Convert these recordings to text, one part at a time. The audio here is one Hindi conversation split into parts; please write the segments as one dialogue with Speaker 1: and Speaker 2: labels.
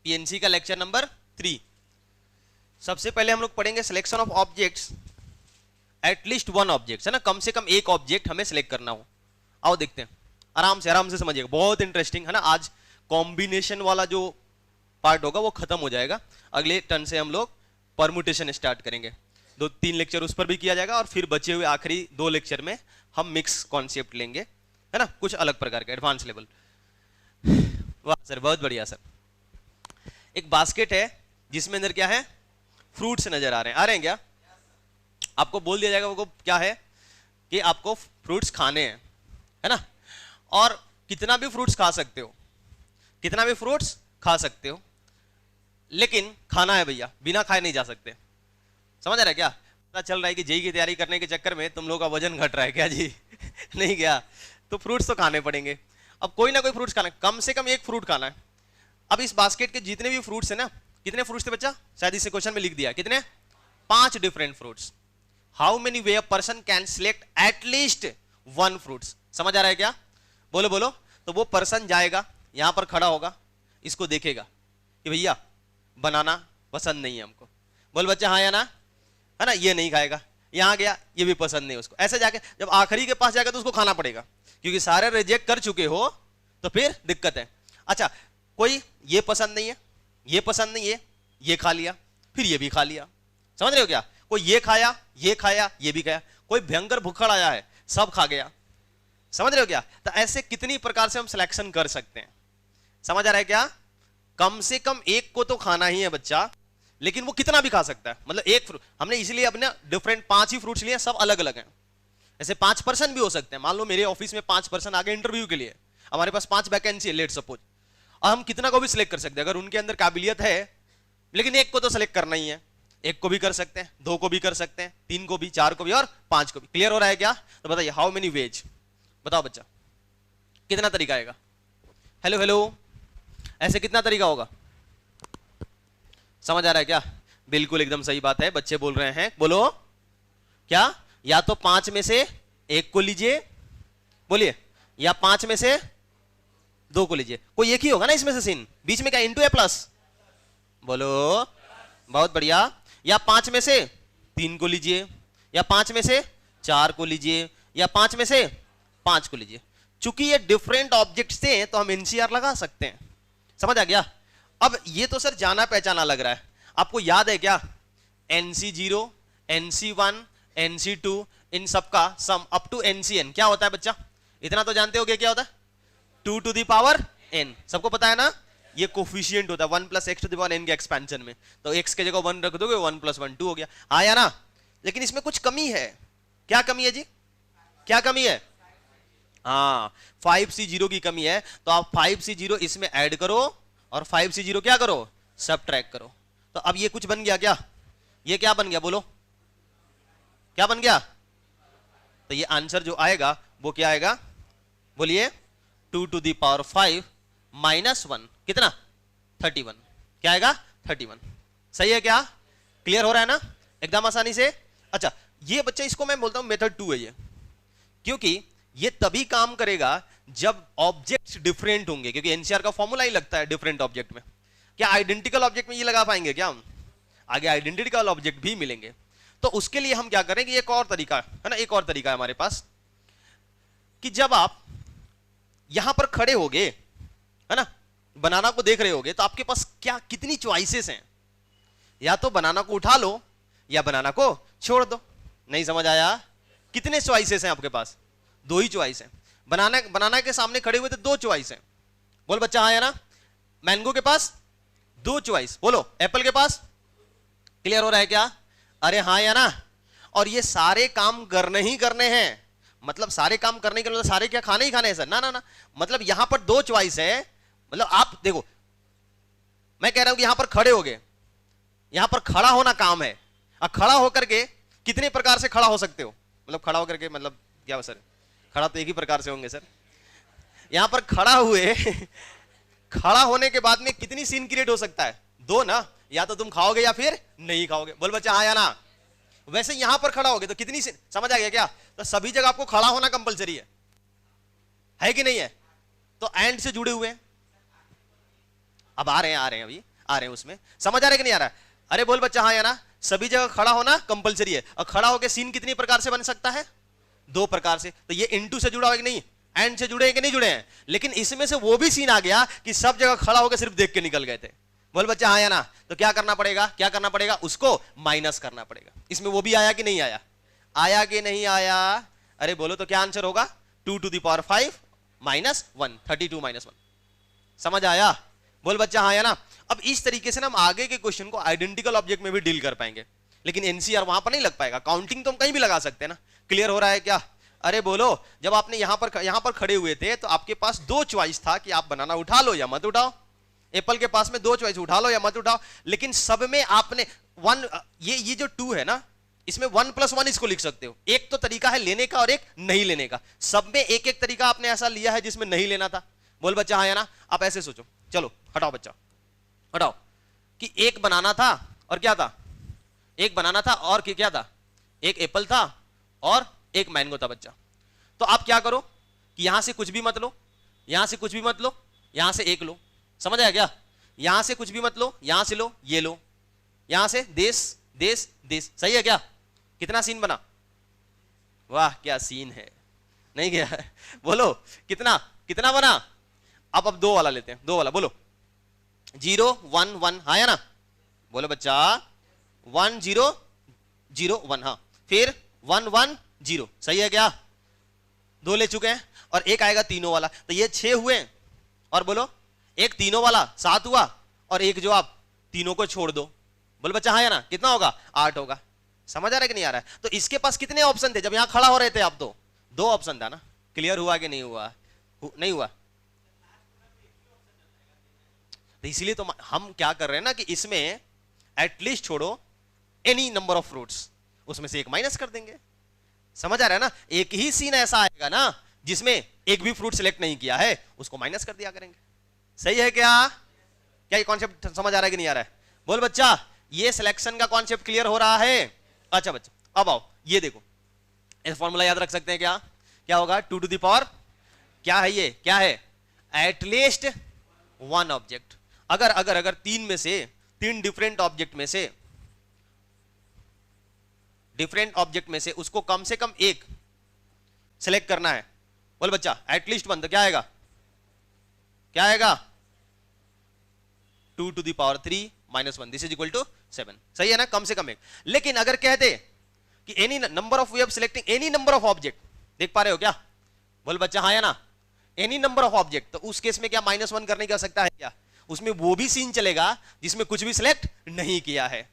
Speaker 1: पीएनसी का लेक्चर नंबर 3। सबसे पहले हम लोग पढ़ेंगे selection of objects, at least one object है ना, कम से कम एक ऑब्जेक्ट हमें सिलेक्ट करना हो। आओ देखते हैं, आराम से समझिएगा, बहुत इंटरेस्टिंग है ना। आज कॉम्बिनेशन वाला जो पार्ट होगा वो खत्म हो जाएगा, अगले टर्न से हम लोग परमुटेशन स्टार्ट करेंगे। 2-3 लेक्चर उस पर भी किया जाएगा और फिर बचे हुए आखिरी 2 लेक्चर में हम मिक्स कॉन्सेप्ट लेंगे, है ना, कुछ अलग प्रकार के एडवांस लेवल। वाह सर, बहुत बढ़िया सर। एक बास्केट है जिसमें अंदर क्या है, फ्रूट्स नजर आ रहे हैं क्या? आपको बोल दिया जाएगा वो क्या है कि आपको फ्रूट्स खाने हैं, है ना, और कितना भी फ्रूट्स खा सकते हो, कितना भी फ्रूट्स खा सकते हो, लेकिन खाना है भैया, बिना खाए नहीं जा सकते। समझ आ रहा है क्या? पता चल रहा है कि जेईई की तैयारी करने के चक्कर में तुम लोगों का वजन घट रहा है क्या जी? नहीं गया तो फ्रूट्स तो खाने पड़ेंगे। अब कोई ना कोई फ्रूट्स खाना है, कम से कम एक फ्रूट खाना है। अब इस बास्केट के जितने भी फ्रूट्स है ना, कितने फ्रूट्स थे बच्चा? शायद इसे क्वेश्चन में लिख दिया, कितने? 5 different fruits. How many way a person can select at least 1 fruits? समझ आ रहा है क्या? बोलो बोलो। तो वो पर्सन जाएगा, यहां पर खड़ा होगा, इसको देखेगा कि भैया बनाना पसंद नहीं है हमको। बोल बच्चा हाँ या ना, है ना, ये नहीं खाएगा। यहां गया, ये भी पसंद नहीं उसको। ऐसे जाके जब आखिरी के पास जाएगा तो उसको खाना पड़ेगा, क्योंकि सारे रिजेक्ट कर चुके हो तो फिर दिक्कत है। अच्छा, कोई ये पसंद नहीं है, ये पसंद नहीं है, ये खा लिया, फिर ये भी खा लिया। समझ रहे हो क्या? कोई ये खाया, ये खाया, ये भी खाया। कोई भयंकर भूखड़ आया है, सब खा गया। समझ रहे हो क्या? तो ऐसे कितनी प्रकार से हम सिलेक्शन कर सकते हैं। समझ आ रहा है क्या? कम से कम एक को तो खाना ही है बच्चा, लेकिन वो कितना भी खा सकता है। मतलब एक फ्रूट हमने इसलिए अपने डिफरेंट 5 ही फ्रूट्स लिए, सब अलग अलग हैं। ऐसे 5 पर्सन भी हो सकते हैं। मान लो मेरे ऑफिस में 5 पर्सन आ गए इंटरव्यू के लिए, हमारे पास 5 वैकेंसी है लेट सपोज, और हम कितना को भी सिलेक्ट कर सकते हैं। अगर उनके अंदर काबिलियत है, लेकिन एक को तो सिलेक्ट करना ही है। एक को भी कर सकते हैं, 2 को भी कर सकते हैं, 3 को भी, 4 को भी और 5 को भी। क्लियर हो रहा है क्या? तो बताइए हाउ मेनी वेज, बताओ बच्चा, कितना तरीका आएगा? हेलो हेलो, ऐसे कितना तरीका होगा? समझ आ रहा है क्या? बिल्कुल एकदम सही बात है, बच्चे बोल रहे हैं। बोलो क्या? या तो 5 में से 1 को लीजिए, बोलिए, या 5 में से 2 को लीजिए। कोई एक ही होगा ना इसमें से सीन, बीच में क्या इंटू या प्लस? बोलो, बहुत बढ़िया। या 5 में से 3 को लीजिए, या 5 में से 4 को लीजिए, या 5 में से 5 को लीजिए। चूंकि ये डिफरेंट ऑब्जेक्ट्स थे तो हम एनसीआर लगा सकते हैं। समझ आ गया? अब ये तो सर जाना पहचाना लग रहा है, आपको याद है क्या? NC0, NC1, NC2, इन सबका सम अप टू NCN क्या होता है बच्चा? इतना तो जानते हो क्या होता है? 2 to the power n, सबको पता है ना? ये कोफिशिएंट होता है 1 + x to the power n के एक्सपेंशन में। तो x के जगह 1 रख दोगे, 1 + 1 2 हो गया, आया ना? लेकिन इसमें कुछ कमी है। क्या कमी है जी? क्या कमी है? हाँ, 5C0 की कमी है। तो आप 5C0 इसमें ऐड करो और 5C0 क्या करो? सबट्रैक्ट करो। तो अब ये कुछ बन गया क्या? ये क्या बन गया? बोलो, क्या बन गया? तो ये आंसर जो आएगा वो क्या आएगा? बोलिए, 2 to the power 5 - 1 कितना? 31। क्या आएगा? 31। सही है क्या? क्लियर हो रहा है ना एकदम आसानी से? अच्छा, ये बच्चा, इसको मैं बोलता हूं मेथड 2 है ये, क्योंकि ये तभी काम करेगा जब ऑब्जेक्ट्स डिफरेंट होंगे, क्योंकि एनसीआर का फॉर्मूला ही लगता है डिफरेंट ऑब्जेक्ट में। क्या आइडेंटिकल ऑब्जेक्ट में ये लगा पाएंगे क्या हम? आगे आइडेंटिकल ऑब्जेक्ट भी मिलेंगे। तो उसके लिए हम क्या करेंगे, एक और तरीका है ना, एक और तरीका है हमारे पास, कि जब आप यहां पर खड़े होगे, है ना, बनाना को देख रहे होगे, तो आपके पास क्या कितनी चॉइसेस हैं? या तो बनाना को उठा लो या बनाना को छोड़ दो। नहीं समझ आया? कितने चॉइसेस हैं आपके पास? 2 ही चॉइस है। बनाना के सामने खड़े हुए तो 2 चॉइस है। बोल बच्चा हाँ या ना? मैंगो के पास 2 चॉइस, बोलो एप्पल के पास। क्लियर हो रहा है क्या? अरे हाँ या ना? और ये सारे काम करने ही करने हैं। मतलब सारे काम करने के लिए सारे क्या खाने ही खाने हैं सर? ना ना ना, मतलब यहां पर 2 चॉइस है। मतलब आप देखो, मैं कह रहा हूं कि यहां पर खड़े हो गए, यहां पर खड़ा होना काम है। अब खड़ा होकर के कितने प्रकार से खड़ा हो सकते हो? मतलब खड़ा होकर के मतलब क्या सर? खड़ा तो एक ही प्रकार से होंगे सर। यहां पर खड़ा हुए खड़ा होने के बाद में कितनी सीन क्रिएट हो सकता है? 2 ना, या तो तुम खाओगे या फिर नहीं खाओगे। बोल बच्चा हाँ या ना? वैसे यहां पर खड़ा होगे तो कितनी सीन, समझ आ गया क्या? तो सभी जगह आपको खड़ा होना कंपलसरी है कि नहीं है? तो एंड से जुड़े हुए हैं। अब आ रहे हैं अभी। आ रहे हैं उसमें। समझ आ रहा है कि नहीं आ रहा है? अरे बोल बच्चा हाँ या ना? सभी जगह खड़ा होना कंपलसरी है। और खड़ा होकर सीन कितनी प्रकार से बन सकता है? 2 प्रकार से। तो ये इनटू से जुड़ा हो कि नहीं, एंड से जुड़े हैं कि नहीं जुड़े हैं? लेकिन इसमें से वो भी सीन आ गया कि सब जगह खड़ा होकर सिर्फ देख के निकल गए थे। बोल बच्चा हाँ या ना? तो क्या करना पड़ेगा, क्या करना पड़ेगा? उसको माइनस करना पड़ेगा। इसमें वो भी आया कि नहीं आया? आया कि नहीं आया? अरे बोलो तो क्या आंसर होगा? 2 to the power 5 minus 1, 32 minus 1। समझ आया? बोल बच्चा हाँ या ना? अब इस तरीके से ना हम आगे के क्वेश्चन को आइडेंटिकल ऑब्जेक्ट में भी डील कर पाएंगे, लेकिन एनसीआर वहां पर नहीं लग पाएगा। काउंटिंग तो हम कहीं भी लगा सकते हैं ना। क्लियर हो रहा है क्या? अरे बोलो, जब आपने यहां पर खड़े हुए थे तो आपके पास 2 चॉइस था कि आप बनाना उठा लो या मत उठाओ। एप्पल के पास में 2 चॉइस, उठा लो या मत उठाओ। लेकिन सब में आपने 1, ये जो 2 है ना, इसमें 1 + 1 इसको लिख सकते हो। एक तो तरीका है लेने का और एक नहीं लेने का। सब में एक एक तरीका आपने ऐसा लिया है जिसमें नहीं लेना था। बोल बच्चा हाँ या ना? आप ऐसे सोचो, चलो हटाओ बच्चा, हटाओ, कि एक बनाना था और क्या था? एक बनाना था और क्या था? एक एप्पल था और एक मैंगो था बच्चा। तो आप क्या करो कि यहां से कुछ भी मत लो, यहां से कुछ भी मत लो, यहां से एक लो। समझ आया क्या? यहां से कुछ भी मत लो, यहां से लो, ये लो, यहां से देश देश देश। सही है क्या? कितना सीन बना? वाह क्या सीन है, नहीं गया? बोलो कितना कितना बना? अब 2 वाला लेते हैं, 2 वाला बोलो। 0 1 1, हाँ या ना? बोलो बच्चा 1 0 0 1, हाँ। फिर 1 1 0, सही है क्या? 2 ले चुके हैं और एक आएगा तीनों वाला, तो ये 6 हुए। और बोलो एक तीनों वाला 7 हुआ, और एक जो आप तीनों को छोड़ दो। बोलो बच्चा हाँ या ना? कितना होगा? 8 होगा। समझ आ रहा है कि नहीं आ रहा है? तो इसके पास कितने ऑप्शन थे जब यहां खड़ा हो रहे थे आप? तो 2 ऑप्शन था ना। क्लियर हुआ कि नहीं हुआ? नहीं हुआ? तो इसीलिए तो हम क्या कर रहे हैं ना कि इसमें एटलीस्ट छोड़ो एनी नंबर ऑफ फ्रूट्स, उसमें से एक माइनस कर देंगे। समझ आ रहा है ना? एक ही सीन ऐसा आएगा ना जिसमें एक भी फ्रूट सिलेक्ट नहीं किया है, उसको माइनस कर दिया करेंगे। सही है क्या? क्या ये कॉन्सेप्ट समझ आ रहा है कि नहीं आ रहा है? बोल बच्चा ये सिलेक्शन का कॉन्सेप्ट क्लियर हो रहा है? अच्छा बच्चा अब आओ, ये देखो, इस फॉर्मूला याद रख सकते हैं क्या? क्या होगा? 2 to the power, क्या है ये? क्या है? At least 1 object. अगर अगर अगर 3 में से 3 डिफरेंट ऑब्जेक्ट में से उसको कम से कम एक सिलेक्ट करना है। बोल बच्चा एटलीस्ट 1, तो क्या आएगा? क्या आएगा? 2 to the power 3 minus 1, this is equal to 7। सही है ना? कम से कम एक। लेकिन अगर कहते कि any number of way of selecting any number of object, देख पा रहे हो क्या? बोल बच्चा हाँ या ना? एनी नंबर ऑफ ऑब्जेक्ट, तो उस केस में क्या -1 करने की आवश्यकता है क्या? उसमें वो भी सीन चलेगा जिसमें कुछ भी सिलेक्ट नहीं किया है।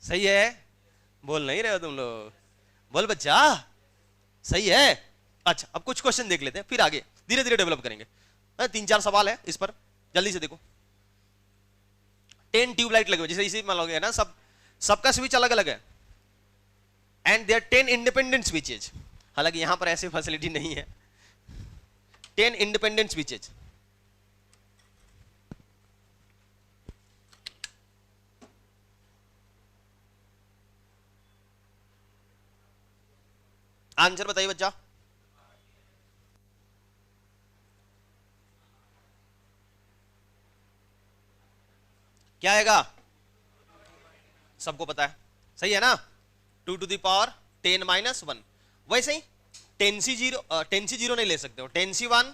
Speaker 1: सही है? बोल नहीं रहे हो तुम लोग? बोल बच्चा सही है? अच्छा अब कुछ क्वेश्चन देख लेते हैं, फिर आगे धीरे धीरे डेवलप करेंगे। 3-4 सवाल है इस पर, जल्दी से देखो। 10 ट्यूबलाइट लगे हुए, जैसे इसी में लगे हैं ना, सबका स्विच अलग अलग है, एंड देयर 10 इंडिपेंडेंट स्विचेज। हालांकि यहां पर ऐसी फैसिलिटी नहीं है। 10 इंडिपेंडेंट स्विचेज। आंसर बताइए बच्चा। क्या आएगा? सबको पता है, सही है ना? 2 to the power 10 minus 1। वैसे ही 10C0 नहीं ले सकते हो, 10C1,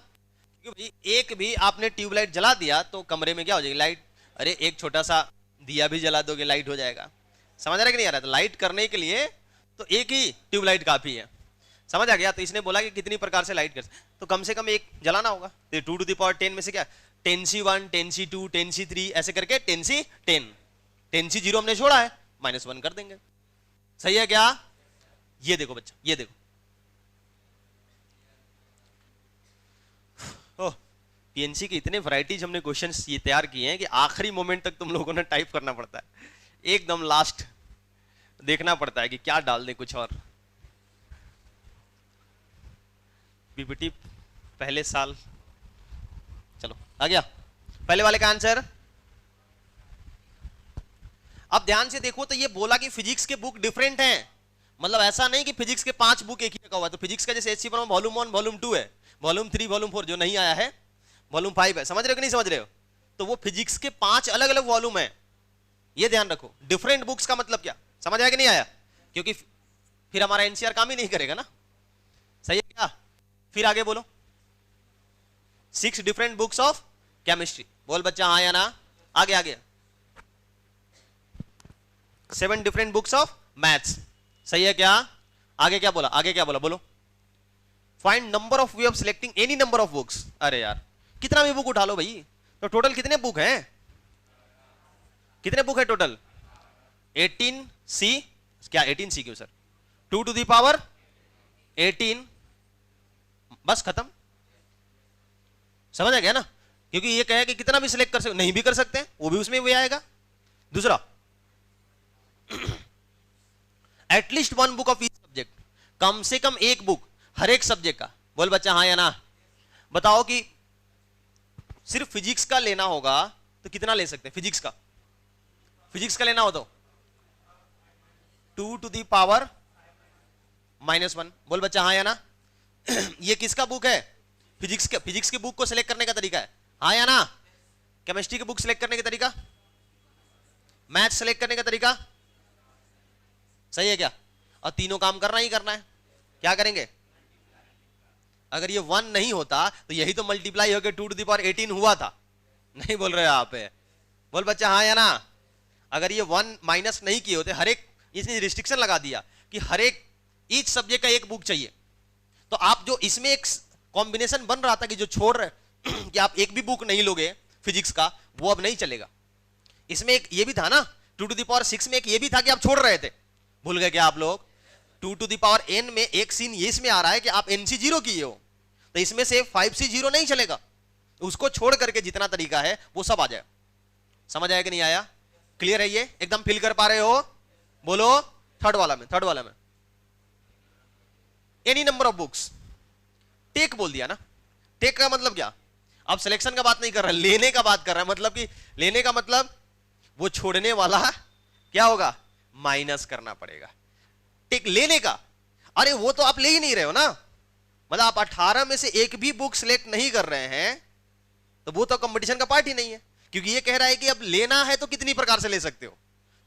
Speaker 1: क्योंकि एक भी आपने ट्यूबलाइट जला दिया तो कमरे में क्या हो जाएगी? लाइट। अरे एक छोटा सा दिया भी जला दोगे लाइट हो जाएगा। समझ आ रहा है कि नहीं आ रहा? तो लाइट करने के लिए तो एक ही ट्यूबलाइट काफी है। समझ आ गया? तो इसने बोला कि कितनी प्रकार से लाइट कर, तो कम से कम एक जलाना होगा। तो 2 to the power 10 में से क्या 10C1 10C2 10C3 ऐसे करके 10C10, 10C0 हमने छोड़ा है, -1 कर देंगे। सही है क्या? ये देखो बच्चा, ये देखो, ओह पीएनसी के इतने वैरायटीज हमने क्वेश्चंस ये तैयार किए हैं कि आखिरी मोमेंट तक तुम लोगों ने टाइप करना पड़ता है, एकदम लास्ट देखना पड़ता है कि क्या डाल दे कुछ और। पीपीटी पहले साल, चलो आ गया पहले वाले का आंसर। अब ध्यान से देखो तो ये बोला कि फिजिक्स के बुक डिफरेंट हैं, मतलब ऐसा नहीं कि फिजिक्स के 5 बुक एक ही रखा हुआ है। तो फिजिक्स का जैसे एचसी पर वॉल्यूम 1 वॉल्यूम 2 है, वॉल्यूम 3 वॉल्यूम 4 जो नहीं आया है, वॉल्यूम 5 है। समझ रहे हो कि नहीं समझ रहे हो? तो वो फिजिक्स के 5 अलग अलग वॉल्यूम है, ये ध्यान रखो। डिफरेंट बुक्स का मतलब क्या, समझ आया कि नहीं आया? क्योंकि फिर हमारा एनसीआर काम ही नहीं करेगा ना, सही है क्या? फिर आगे बोलो, 6 डिफरेंट बुक्स ऑफ केमिस्ट्री, बोल बच्चा हाँ या ना। आगे आगे 7 डिफरेंट बुक्स ऑफ मैथ्स, सही है क्या? आगे क्या बोला, आगे क्या बोला, बोलो। Find number of way of selecting any number of books. अरे यार कितना भी बुक उठा लो भाई, तो टोटल कितने बुक हैं, कितने बुक है टोटल? 18C, क्या 18C क्यों सर, 2 to the power 18, बस खत्म, समझ आ गया ना? क्योंकि ये कहे कि कितना भी सिलेक्ट कर सकते, नहीं भी कर सकते हैं, वो भी उसमें वे आएगा। दूसरा, at least 1 book of each subject, कम से कम एक बुक हर एक सब्जेक्ट का, बोल बच्चा हाँ या ना। बताओ कि सिर्फ फिजिक्स का लेना होगा तो कितना ले सकते हैं फिजिक्स का, फिजिक्स का लेना हो तो 2 to the power -1, बोल बच्चा हाँ या ना। ये किसका बुक है, फिजिक्स का, फिजिक्स की बुक को सिलेक्ट करने का तरीका है, हाँ या ना। केमिस्ट्री की बुक सिलेक्ट करने का तरीका, मैथ सिलेक्ट करने का तरीका, सही है क्या? और तीनों काम करना ही करना है, क्या करेंगे? अगर ये 1 नहीं होता तो यही तो मल्टीप्लाई होकर 2 to the power 18 हुआ था, नहीं बोल रहे हो आप, बोल बच्चा हाँ या ना। अगर ये 1 माइनस नहीं किए होते, हर एक, इसने रिस्ट्रिक्शन लगा दिया कि हर एक ईच सब्जेक्ट का एक बुक चाहिए, तो आप जो इसमें एक कॉम्बिनेशन बन रहा था कि जो छोड़ रहे कि आप एक भी बुक नहीं लोगे फिजिक्स का, वो अब नहीं चलेगा। इसमें एक ये भी था ना, 2 to the power 6 में एक ये भी था कि आप छोड़ रहे थे, भूल गए क्या आप लोग? 2 to the power n में एक सीन ये इसमें आ रहा है कि आप nc 0 किए हो, तो इसमें से 5c 0 नहीं चलेगा, उसको छोड़ करके जितना तरीका है वो सब आ जाए। समझ आया कि नहीं आया? क्लियर है? ये एकदम फिल कर पा रहे हो? बोलो। थर्ड वाला में, थर्ड वाला में any number of books, take बोल दिया ना। टेक का मतलब क्या, अब सिलेक्शन का बात नहीं कर रहा, लेने का बात कर रहा है। मतलब कि लेने का मतलब वो छोड़ने वाला क्या होगा, माइनस करना पड़ेगा। टेक लेने का, अरे वो तो आप ले ही नहीं रहे हो ना, मतलब आप 18 में से एक भी बुक सिलेक्ट नहीं कर रहे हैं, तो वो तो कंपटीशन का पार्ट ही नहीं है, क्योंकि ये कह रहा है कि अब लेना है तो कितनी प्रकार से ले सकते हो।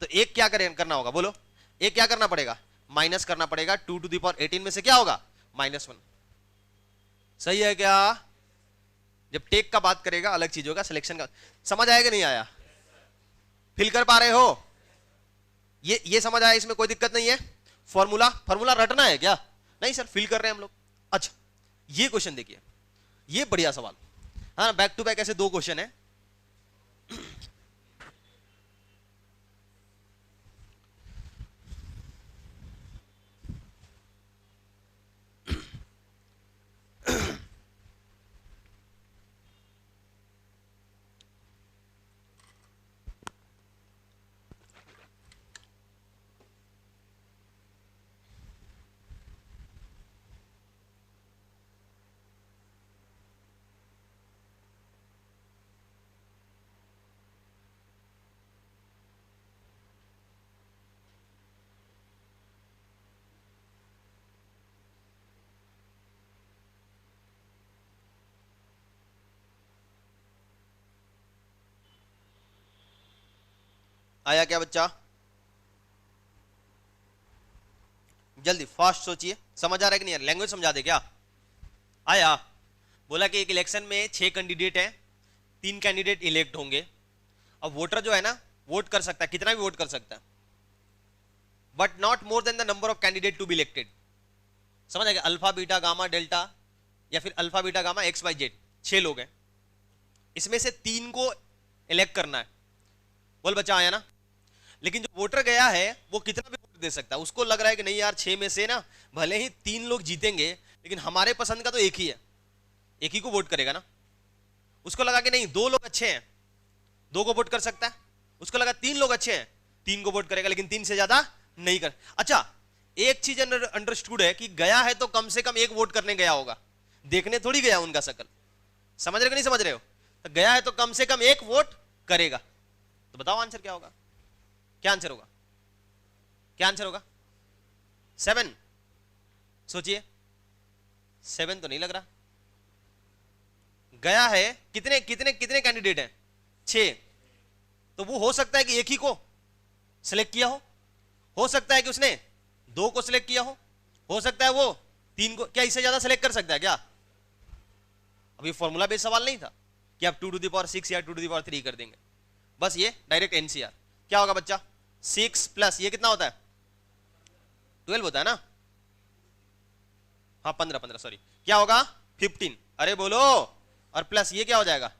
Speaker 1: तो एक क्या करना होगा, बोलो, एक क्या करना पड़ेगा, माइनस करना पड़ेगा। 2 to the power 18 में से क्या होगा, -1, सही है क्या? जब टेक का बात करेगा अलग चीज होगा, सिलेक्शन का। समझ आएगा नहीं आया? फिल कर पा रहे हो? ये समझ आया, इसमें कोई दिक्कत नहीं है। फॉर्मूला, फॉर्मूला रटना है क्या? नहीं सर, फिल कर रहे हैं हम लोग। अच्छा, ये क्वेश्चन देखिए, ये बढ़िया सवाल, हाँ, बैक टू बैक ऐसे 2 क्वेश्चन है। आया क्या बच्चा? जल्दी फास्ट सोचिए, समझ आ रहा है कि नहीं? लैंग्वेज समझा दे क्या? आया? बोला कि एक इलेक्शन में 6 कैंडिडेट हैं, 3 कैंडिडेट इलेक्ट होंगे। अब वोटर जो है ना, वोट कर सकता है, कितना भी वोट कर सकता है, but not more than the number of candidate to be elected. समझ आ गया? अल्फा बीटा गामा डेल्टा, या फिर alpha beta gamma X Y Z, 6 लोग हैं, इसमें से 3 को इलेक्ट करना है। बोल बच्चा आया ना? लेकिन जो वोटर गया है वो कितना भी वोट दे सकता है, उसको लग रहा है कि नहीं यार, 6 में से ना भले ही 3 लोग जीतेंगे, लेकिन हमारे पसंद का तो एक ही है, एक ही को वोट करेगा ना। उसको लगा कि नहीं 2 लोग अच्छे हैं, 2 को वोट कर सकता है। उसको लगा 3 लोग अच्छे हैं, 3 को वोट करेगा, लेकिन 3 से ज्यादा नहीं कर। अच्छा, एक चीज अंडरस्टूड है कि गया है तो कम से कम एक वोट करने गया होगा, देखने थोड़ी गया उनका शकल। समझ रहे हो कि नहीं समझ रहे हो? तो गया है तो कम से कम एक वोट करेगा। तो बताओ आंसर क्या होगा? क्या आंसर होगा? क्या आंसर होगा? 7। सोचिए, 7 तो नहीं लग रहा। गया है, कितने कितने कितने कैंडिडेट हैं? 6, तो वो हो सकता है कि एक ही को सिलेक्ट किया हो सकता है कि उसने 2 को सिलेक्ट किया हो सकता है वो 3 को, क्या इससे ज्यादा सिलेक्ट कर सकता है क्या? अभी फॉर्मूला बेस्ड सवाल नहीं था कि आप 2 to the power 6 या 2 to the power 3 कर देंगे, बस ये डायरेक्ट एनसीआर। क्या होगा बच्चा? 6 प्लस ये कितना होता है? 12 होता है ना? हाँ 15 सॉरी, क्या होगा? 15, अरे बोलो, और प्लस ये क्या हो जाएगा?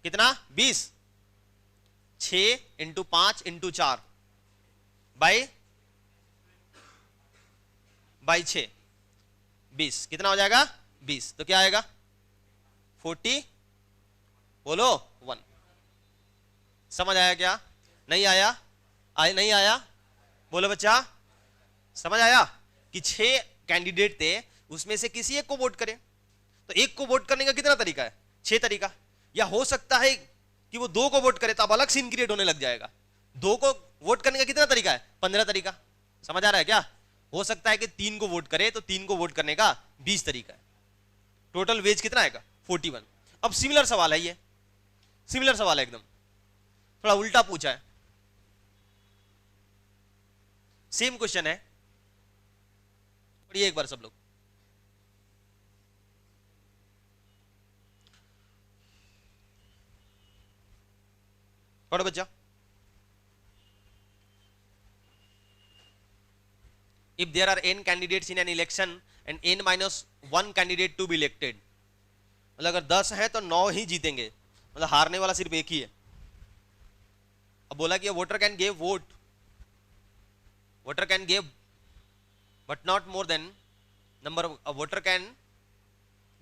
Speaker 1: कितना? 20, 6 इंटू 5 इंटू 4 बाई 6, 20, कितना हो जाएगा? 20, तो क्या आएगा? 40, बोलो 1। समझ आया क्या? नहीं आया? नहीं आया? बोलो बच्चा, समझ आया कि 6 कैंडिडेट थे, उसमें से किसी एक को वोट करें, तो एक को वोट करने का कितना तरीका है? 6 तरीका। या हो सकता है कि वो 2 को वोट करे, तो अब अलग सीन क्रिएट होने लग जाएगा। 2 को वोट करने का कितना तरीका है? 15 तरीका। समझ आ रहा है क्या? हो सकता है कि 3 को वोट करे, तो 3 को वोट करने का 20 तरीका है। टोटल वेज कितना आएगा? 41। अब सिमिलर सवाल है, ये सिमिलर सवाल है, एकदम थोड़ा उल्टा पूछा है, सेम क्वेश्चन है। पढ़िए एक बार सब लोग। पढ़ो बच्चा। If there are n candidates in an election and n minus 1 candidate to be elected, मतलब अगर 10 है तो 9 ही जीतेंगे, मतलब हारने वाला सिर्फ एक ही है। अब बोला कि voter can give vote, voter can give but not more then number of voter can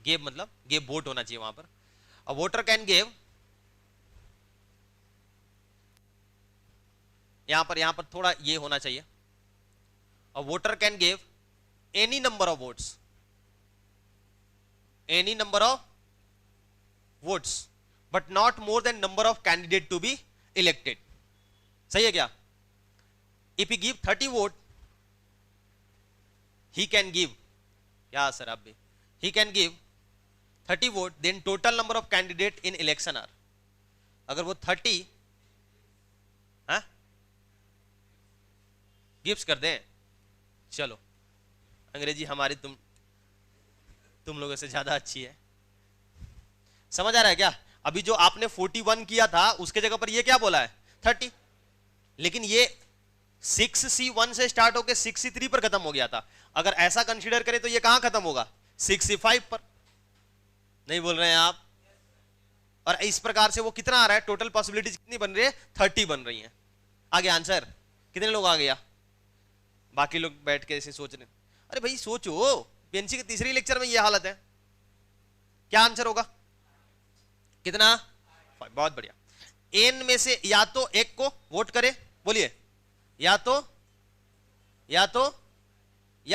Speaker 1: give, मतलब गिव वोट होना चाहिए वहां पर। अब वोटर कैन गिव, यहां पर थोड़ा ये होना चाहिए। A voter can give any number of votes, any number of votes, but not more than number of candidate to be elected. सही है क्या? If he give 30 vote, he can give, क्या सर आप भी, he can give 30 vote, then total number of candidate in election are, अगर वो 30 गिफ्ट कर दें, चलो अंग्रेजी हमारी तुम लोगों से ज्यादा अच्छी है। समझ आ रहा है क्या? अभी जो आपने 41 किया था उसके जगह पर ये क्या बोला है? 30, लेकिन ये 6C1 से स्टार्ट होकर 6C3 पर खत्म हो गया था। अगर ऐसा कंसीडर करें तो ये कहां खत्म होगा? 6C5 पर। नहीं बोल रहे हैं आप? और इस प्रकार से वो कितना आ रहा है? टोटल पॉसिबिलिटीज कितनी बन रही है? 30 बन रही है। आगे आंसर कितने लोग आ गया? बाकी लोग बैठ के ऐसे सोच रहे, अरे भाई सोचो, पीएनसी के तीसरे लेक्चर में ये हालत है। क्या आंसर होगा? कितना? 5। बहुत बढ़िया। एन में से या तो एक को वोट करे, बोलिए, या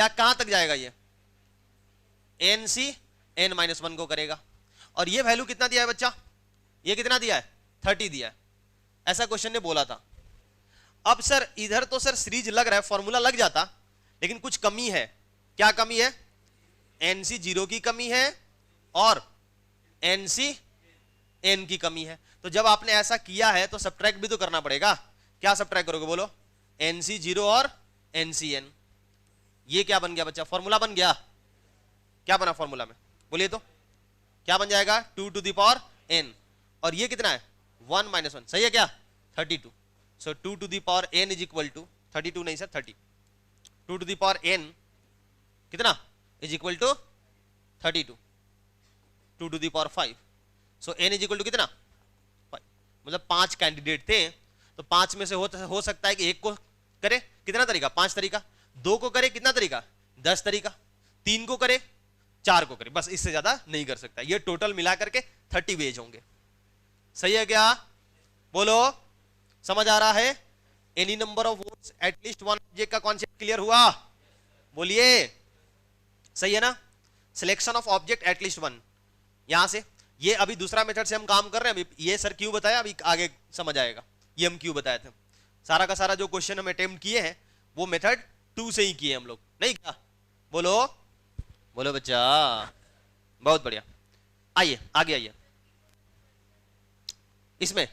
Speaker 1: कहां तक जाएगा ये? एनसी n-1 को करेगा। और ये वैल्यू कितना दिया है बच्चा? ये कितना दिया है? 30 दिया है। ऐसा क्वेश्चन ने बोला था। अब सर इधर तो सर सीरीज लग रहा है, फॉर्मूला लग जाता, लेकिन कुछ कमी है। क्या कमी है? NC0 की कमी है और NCn की कमी है। तो जब आपने ऐसा किया है तो सब्ट्रैक्ट भी तो करना पड़ेगा। क्या सब्ट्रैक्ट करोगे? बोलो। NC0 और NCn। ये क्या बन गया बच्चा? फॉर्मूला बन गया। क्या बना फॉर्मूला में? बोलिए तो क्या बन जाएगा? 2 to the power n, और ये कितना है? 1 - 1। सही है क्या? 32। So 2 to the power n is equal to 32 नहीं sir 30। 2 to the power n कितना is equal to 32। 2 to the power 5। So n is equal to कितना? 5। मतलब 5 कैंडिडेट थे, तो 5 में से हो सकता है कि एक को करे, कितना तरीका? 5 तरीका। 2 को करे, कितना तरीका? 10 तरीका। 3 को करे, 4 को करे, बस इससे ज्यादा नहीं कर सकता। ये टोटल मिला करके 30 वेज होंगे। सही है क्या? बोलो, समझ आ रहा है? Any number of votes at least one object का कॉन्सेप्ट क्लियर हुआ? बोलिए, सही है ना? Selection of object at least one. यहां से ये अभी दूसरा मेथड से हम काम कर रहे हैं। अभी ये सर क्यों बताया, अभी आगे समझ आएगा ये हम क्यों बताए थे। सारा का सारा जो क्वेश्चन हम अटेम्प्ट किए हैं वो मेथड 2 से ही किए हम लोग, नहीं क्या? बोलो, बोलो बच्चा, बहुत बढ़िया। आइए आगे आइए। इसमें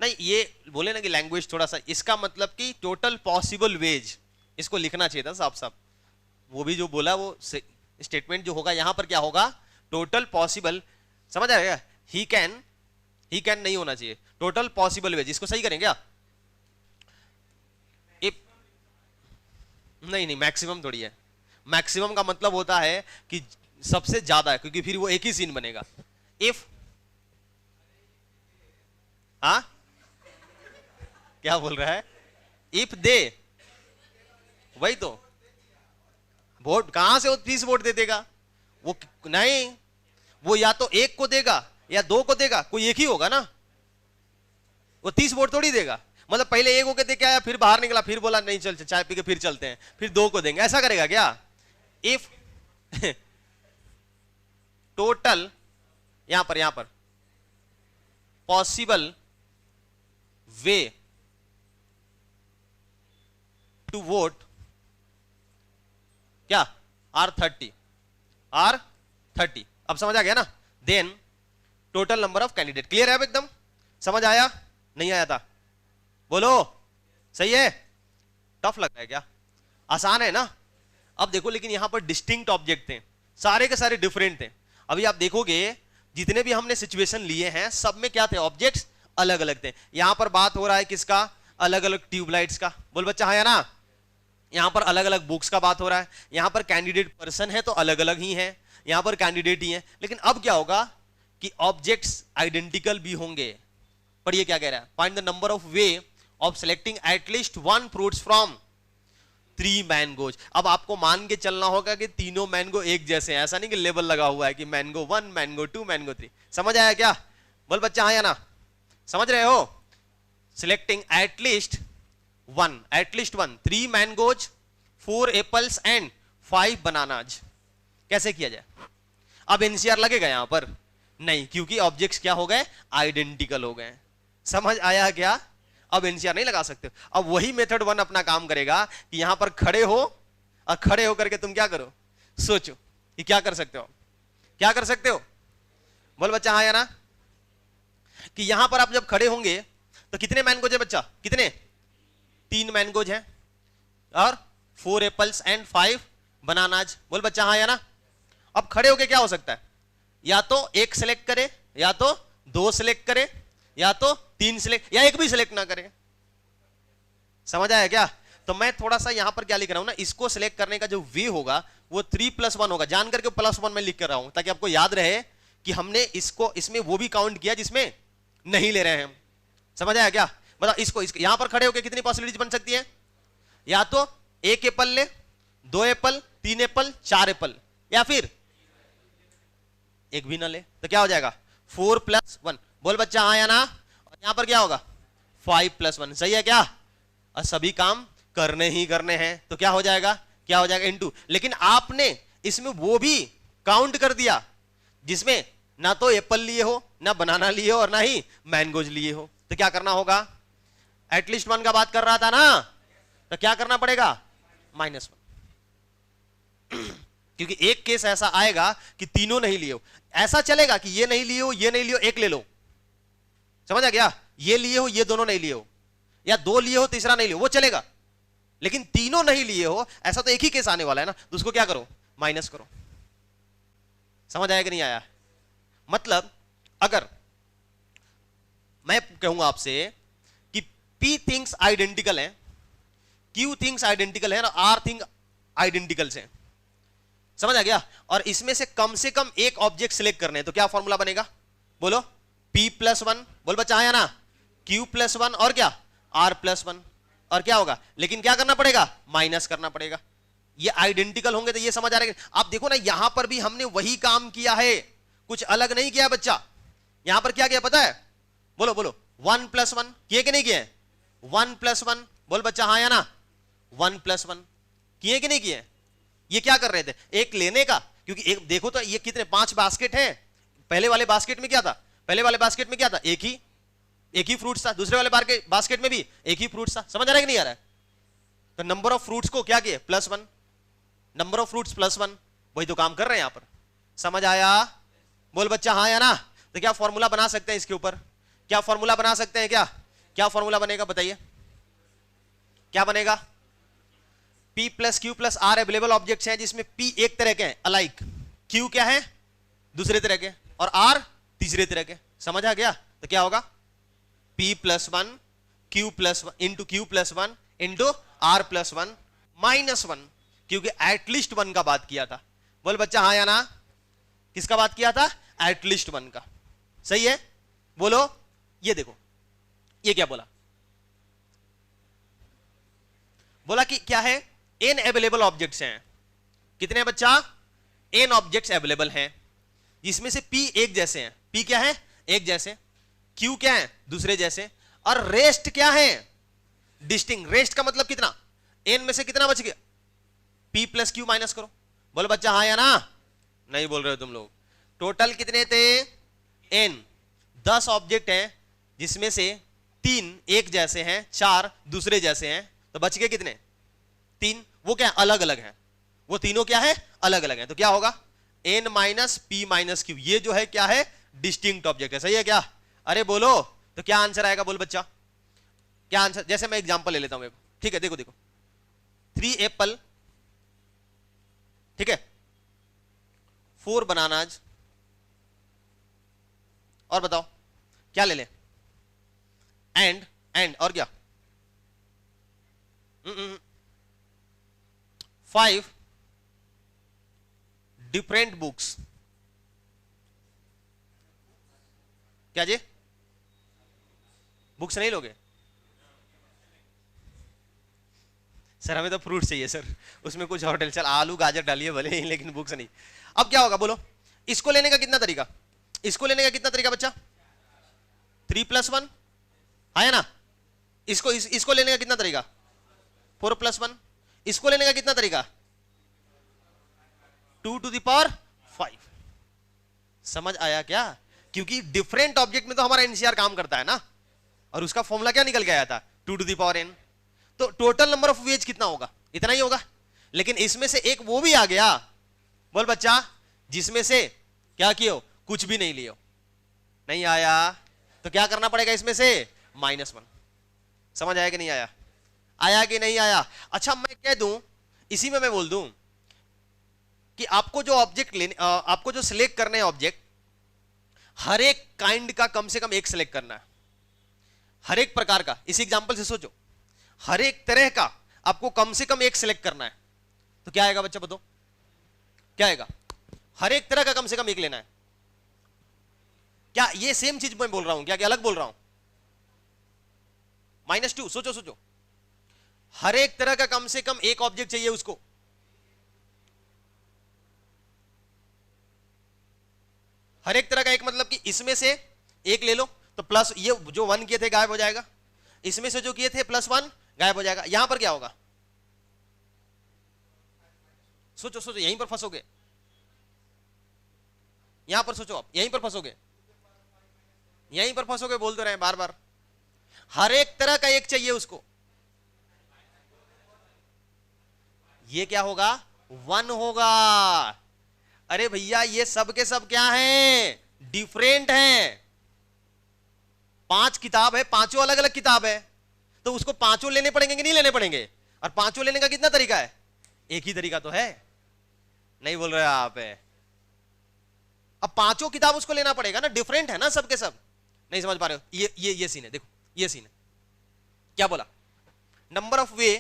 Speaker 1: नहीं, ये बोले ना कि लैंग्वेज थोड़ा सा, इसका मतलब कि टोटल पॉसिबल वेज, इसको लिखना चाहिए था साफ साफ। वो भी जो बोला वो स्टेटमेंट जो होगा यहां पर क्या होगा, टोटल पॉसिबल, समझ आएगा, ही कैन नहीं होना चाहिए, टोटल पॉसिबल वेज, इसको सही करेंगे क्या? नहीं, मैक्सिमम थोड़ी है, मैक्सिमम का मतलब होता है कि सबसे ज्यादा है, क्योंकि फिर वो एक ही सीन बनेगा। इफ, हाँ क्या बोल रहा है, इफ दे, वही तो, वोट कहां से वो 30 वोट दे देगा वो, नहीं, वो या तो एक को देगा या दो को देगा, कोई एक ही होगा ना, वो 30 वोट थोड़ी देगा। मतलब पहले एक होके दे के आया, फिर बाहर निकला, फिर बोला नहीं चल चाय पी के फिर चलते हैं, फिर दो को देंगे, ऐसा करेगा क्या? इफ टोटल, यहां पर पॉसिबल वे टू वोट क्या, R30, अब समझ आ गया ना? Then total number of candidate, clear है अब एकदम? समझ आया? नहीं आया था? बोलो, सही है? टफ लग रहा है क्या? आसान है ना? अब देखो, लेकिन यहां पर डिस्टिंक्ट ऑब्जेक्ट थे, सारे के सारे डिफरेंट थे। अभी आप देखोगे जितने भी हमने सिचुएशन लिए हैं, सब में क्या थे, ऑब्जेक्ट्स अलग अलग थे। यहां पर बात हो रहा है किसका, अलग अलग ट्यूबलाइट्स का, बोल बच्चा हाँ या ना? यहां पर अलग अलग बुक्स का बात हो रहा है, यहां पर कैंडिडेट पर्सन है तो अलग अलग ही है, यहां पर कैंडिडेट ही है। लेकिन अब क्या होगा कि ऑब्जेक्ट्स आइडेंटिकल भी होंगे। पर ये क्या कह रहा है, find the number of way of selecting at least 1 fruits from 3 mangoes. अब आपको मान के चलना होगा कि तीनों मैंगो एक जैसे हैं, ऐसा नहीं कि लेबल लगा हुआ है कि मैंगो 1, मैंगो 2, मैंगो 3। समझ आया क्या? बोल बच्चा हाँ या ना? समझ रहे हो? Selecting at least one, 3 mangoes, 4 apples and 5 bananas. कैसे किया जाए? अब एनसीआर लगेगा यहां पर? नहीं, क्योंकि ऑब्जेक्ट्स क्या हो गए, आइडेंटिकल हो गए। समझ आया क्या? अब एनसीआर नहीं लगा सकते। अब वही मेथड 1 अपना काम करेगा कि यहां पर खड़े हो, और खड़े होकर के तुम क्या करो, सोचो कि क्या कर सकते हो, क्या कर सकते हो? बोल बच्चा हाँ या ना? कि यहां पर आप जब खड़े होंगे तो कितने मैंगोज है बच्चा, कितने? 3 मैंगोज हैं और 4 एप्पल्स एंड 5 बनानाज। बोल बच्चा हाँ या ना? अब खड़े होके क्या हो सकता है, या तो एक सिलेक्ट करे, या तो 2 सिलेक्ट करे, या तो 3 सिलेक्ट, या एक भी सिलेक्ट ना करे। समझ आया क्या? तो मैं थोड़ा सा यहां पर क्या लिख रहा हूं ना, इसको सिलेक्ट करने का जो वे होगा वो 3+1 होगा, जान करके +1 में लिख कर रहा हूं ताकि आपको याद रहे कि हमने इसको, इसमें वो भी काउंट किया जिसमें नहीं ले रहे हैं हम। समझ आया क्या? मतलब इसको यहां पर खड़े होकर कितनी पॉसिबिलिटीज बन सकती है, या तो 1 एप्पल ले, 2 एप्पल, 3 एप्पल, 4 एप्पल, या फिर एक भी ना ले, तो क्या हो जाएगा 4+1। बोल बच्चा हाँ या ना? और यहां पर क्या होगा 5+1। सही है क्या? और सभी काम करने ही करने हैं, तो क्या हो जाएगा, क्या हो जाएगा इनटू। लेकिन आपने इसमें वो भी काउंट कर दिया जिसमें ना तो एप्पल लिए हो, ना बनाना लिए हो, और ना ही मैंगोज लिए हो। तो क्या करना होगा, एटलीस्ट 1 का बात कर रहा था ना, तो क्या करना पड़ेगा, -1। क्योंकि एक केस ऐसा आएगा कि तीनों नहीं लिए हो, ऐसा चलेगा कि ये नहीं लिए हो, ये नहीं लिए हो, एक ले लो। समझ आ गया? ये लिए हो, ये दोनों नहीं लिए हो, या 2 लिए हो, तीसरा नहीं लिए हो, वो चलेगा। लेकिन तीनों नहीं लिए हो, ऐसा तो एक ही केस आने वाला है ना, तो उसको क्या करो, माइनस करो। समझ आया कि नहीं आया? मतलब अगर मैं कहूंगा आपसे कि P थिंग्स आइडेंटिकल है, Q थिंग्स आइडेंटिकल है, और R थिंग आइडेंटिकल है, समझ आ गया? और इसमें से कम एक ऑब्जेक्ट सिलेक्ट करने हैं, तो क्या फॉर्मूला बनेगा, बोलो? P+1, बोल बच्चा आया ना? Q+1 और क्या, R+1, और क्या होगा, लेकिन क्या करना पड़ेगा, माइनस करना पड़ेगा। ये आइडेंटिकल होंगे तो ये समझ आ रहा है। आप देखो ना, यहां पर भी हमने वही काम किया है, कुछ अलग नहीं किया बच्चा। यहां पर क्या किया पता है, बोलो बोलो, 1+1 किए कि नहीं किए? 1+1, बोल बच्चा हाँ या ना? 1+1 किए कि नहीं किए? ये क्या कर रहे थे, एक लेने का, क्योंकि एक देखो तो ये कितने 5 बास्केट हैं। पहले वाले बास्केट में क्या था, पहले वाले बास्केट में क्या था, एक ही फ्रूट्स था, दूसरे वाले बास्केट में भी एक ही फ्रूट्स था। समझ आ रहा है कि नहीं आ रहा है? तो नंबर ऑफ फ्रूट्स को क्या किए, +1, नंबर ऑफ फ्रूट्स +1, वही तो काम कर रहे हैं यहां पर। समझ आया? बोल बच्चा हाँ या ना। तो क्या फॉर्मूला बना सकते हैं इसके ऊपर? क्या फॉर्मूला बना सकते हैं क्या? क्या फॉर्मूला बनेगा बताइए, क्या बनेगा? P plus Q plus R available objects हैं जिसमें P एक तरह के हैं अलाइक, Q क्या है दूसरे तरह के, और R तीसरे तरह के। समझ आ गया? तो क्या होगा? P plus one Q plus one into Q plus one into R plus one minus one, क्योंकि एटलीस्ट वन का बात किया था। बोल बच्चा हाँ या ना। किसका बात किया था? एटलीस्ट वन का। सही है? बोलो। ये देखो, ये क्या बोला? बोला कि क्या है? n अवेलेबल ऑब्जेक्ट्स हैं। कितने बच्चा? n ऑब्जेक्ट्स अवेलेबल हैं जिसमें से p एक जैसे हैं। p क्या है? एक जैसे। q क्या है? दूसरे जैसे। और रेस्ट क्या है? डिस्टिंक्ट। रेस्ट का मतलब कितना? n में से कितना बच गया? p प्लस क्यू माइनस करो। बोलो बच्चा हाँ या ना। नहीं बोल रहे हो तुम लोग। टोटल कितने थे? n 10 ऑब्जेक्ट हैं जिसमें से 3 एक जैसे हैं, 4 दूसरे जैसे हैं, तो बच गए कितने? 3। वो क्या अलग अलग हैं, वो तीनों क्या है? अलग अलग हैं। तो क्या होगा? n minus P minus Q. ये जो है क्या है? डिस्टिंक्ट ऑब्जेक्ट है। सही है क्या? अरे बोलो। तो क्या आंसर आएगा? बोल बच्चा क्या आंसर? जैसे मैं एग्जांपल ले लेता हूं, ठीक है? देखो देखो, 3 एप्पल, ठीक है, 4 बनानाज, और बताओ क्या ले लें? एंड और क्या? 5 डिफरेंट बुक्स। क्या जी? बुक्स नहीं लोगे? सर हमें तो फ्रूट चाहिए सर, उसमें कुछ और चल, आलू गाजर डालिए भले ही, लेकिन बुक्स नहीं। अब क्या होगा बोलो? इसको लेने का कितना तरीका? इसको लेने का कितना तरीका बच्चा? 3 प्लस 1 है ना। इसको लेने का कितना तरीका? 4 प्लस 1। इसको लेने का कितना तरीका? 2 टू द पावर 5। समझ आया क्या? क्योंकि डिफरेंट ऑब्जेक्ट में तो हमारा एनसीआर काम करता है ना, और उसका फॉर्मूला क्या निकल के आया था? 2 टू द पावर n। तो टोटल नंबर ऑफ वेज कितना होगा? इतना ही होगा। लेकिन इसमें से एक वो भी आ गया, बोल बच्चा, जिसमें से क्या किए हो? कुछ भी नहीं लियो। नहीं आया? तो क्या करना पड़ेगा इसमें से? -1। समझ आया कि नहीं आया? आया कि नहीं आया? अच्छा मैं कह दूं, इसी में मैं बोल दूं कि आपको जो ऑब्जेक्ट लेने, आपको जो सिलेक्ट करने हैं ऑब्जेक्ट, हर एक काइंड का कम से कम एक सिलेक्ट करना है, हर एक प्रकार का। इस एग्जांपल से सोचो, हर एक तरह का आपको कम से कम एक सिलेक्ट करना है। तो क्या आएगा बच्चा? बताओ क्या आएगा? हर एक तरह का कम से कम एक लेना है। क्या ये सेम चीज मैं बोल रहा हूं क्या, क्या अलग बोल रहा हूं? -2। सोचो सोचो, हर एक तरह का कम से कम एक ऑब्जेक्ट चाहिए उसको। हर एक तरह का एक मतलब कि इसमें से एक ले लो तो प्लस, ये जो 1 किए थे गायब हो जाएगा, इसमें से जो किए थे +1 गायब हो जाएगा। यहां पर क्या होगा? सोचो सोचो, यहीं पर फंसोगे, यहां पर सोचो, आप यहीं पर फंसोगे, यहीं पर फंसोगे। बोल तो रहे हैं बार बार, हर एक तरह का एक चाहिए उसको। ये क्या होगा? 1 होगा। अरे भैया ये सब के सब क्या हैं? डिफरेंट हैं। 5 किताब है, पांचों अलग अलग किताब है, तो उसको पांचों लेने पड़ेंगे कि नहीं लेने पड़ेंगे? और पांचों लेने का कितना तरीका है? एक ही तरीका तो है। नहीं बोल रहे आप? अब पांचों किताब उसको लेना पड़ेगा ना, डिफरेंट है ना सब के सब। नहीं समझ पा रहे हो? ये सीन है, देखो ये सीन है। क्या बोला? Number of way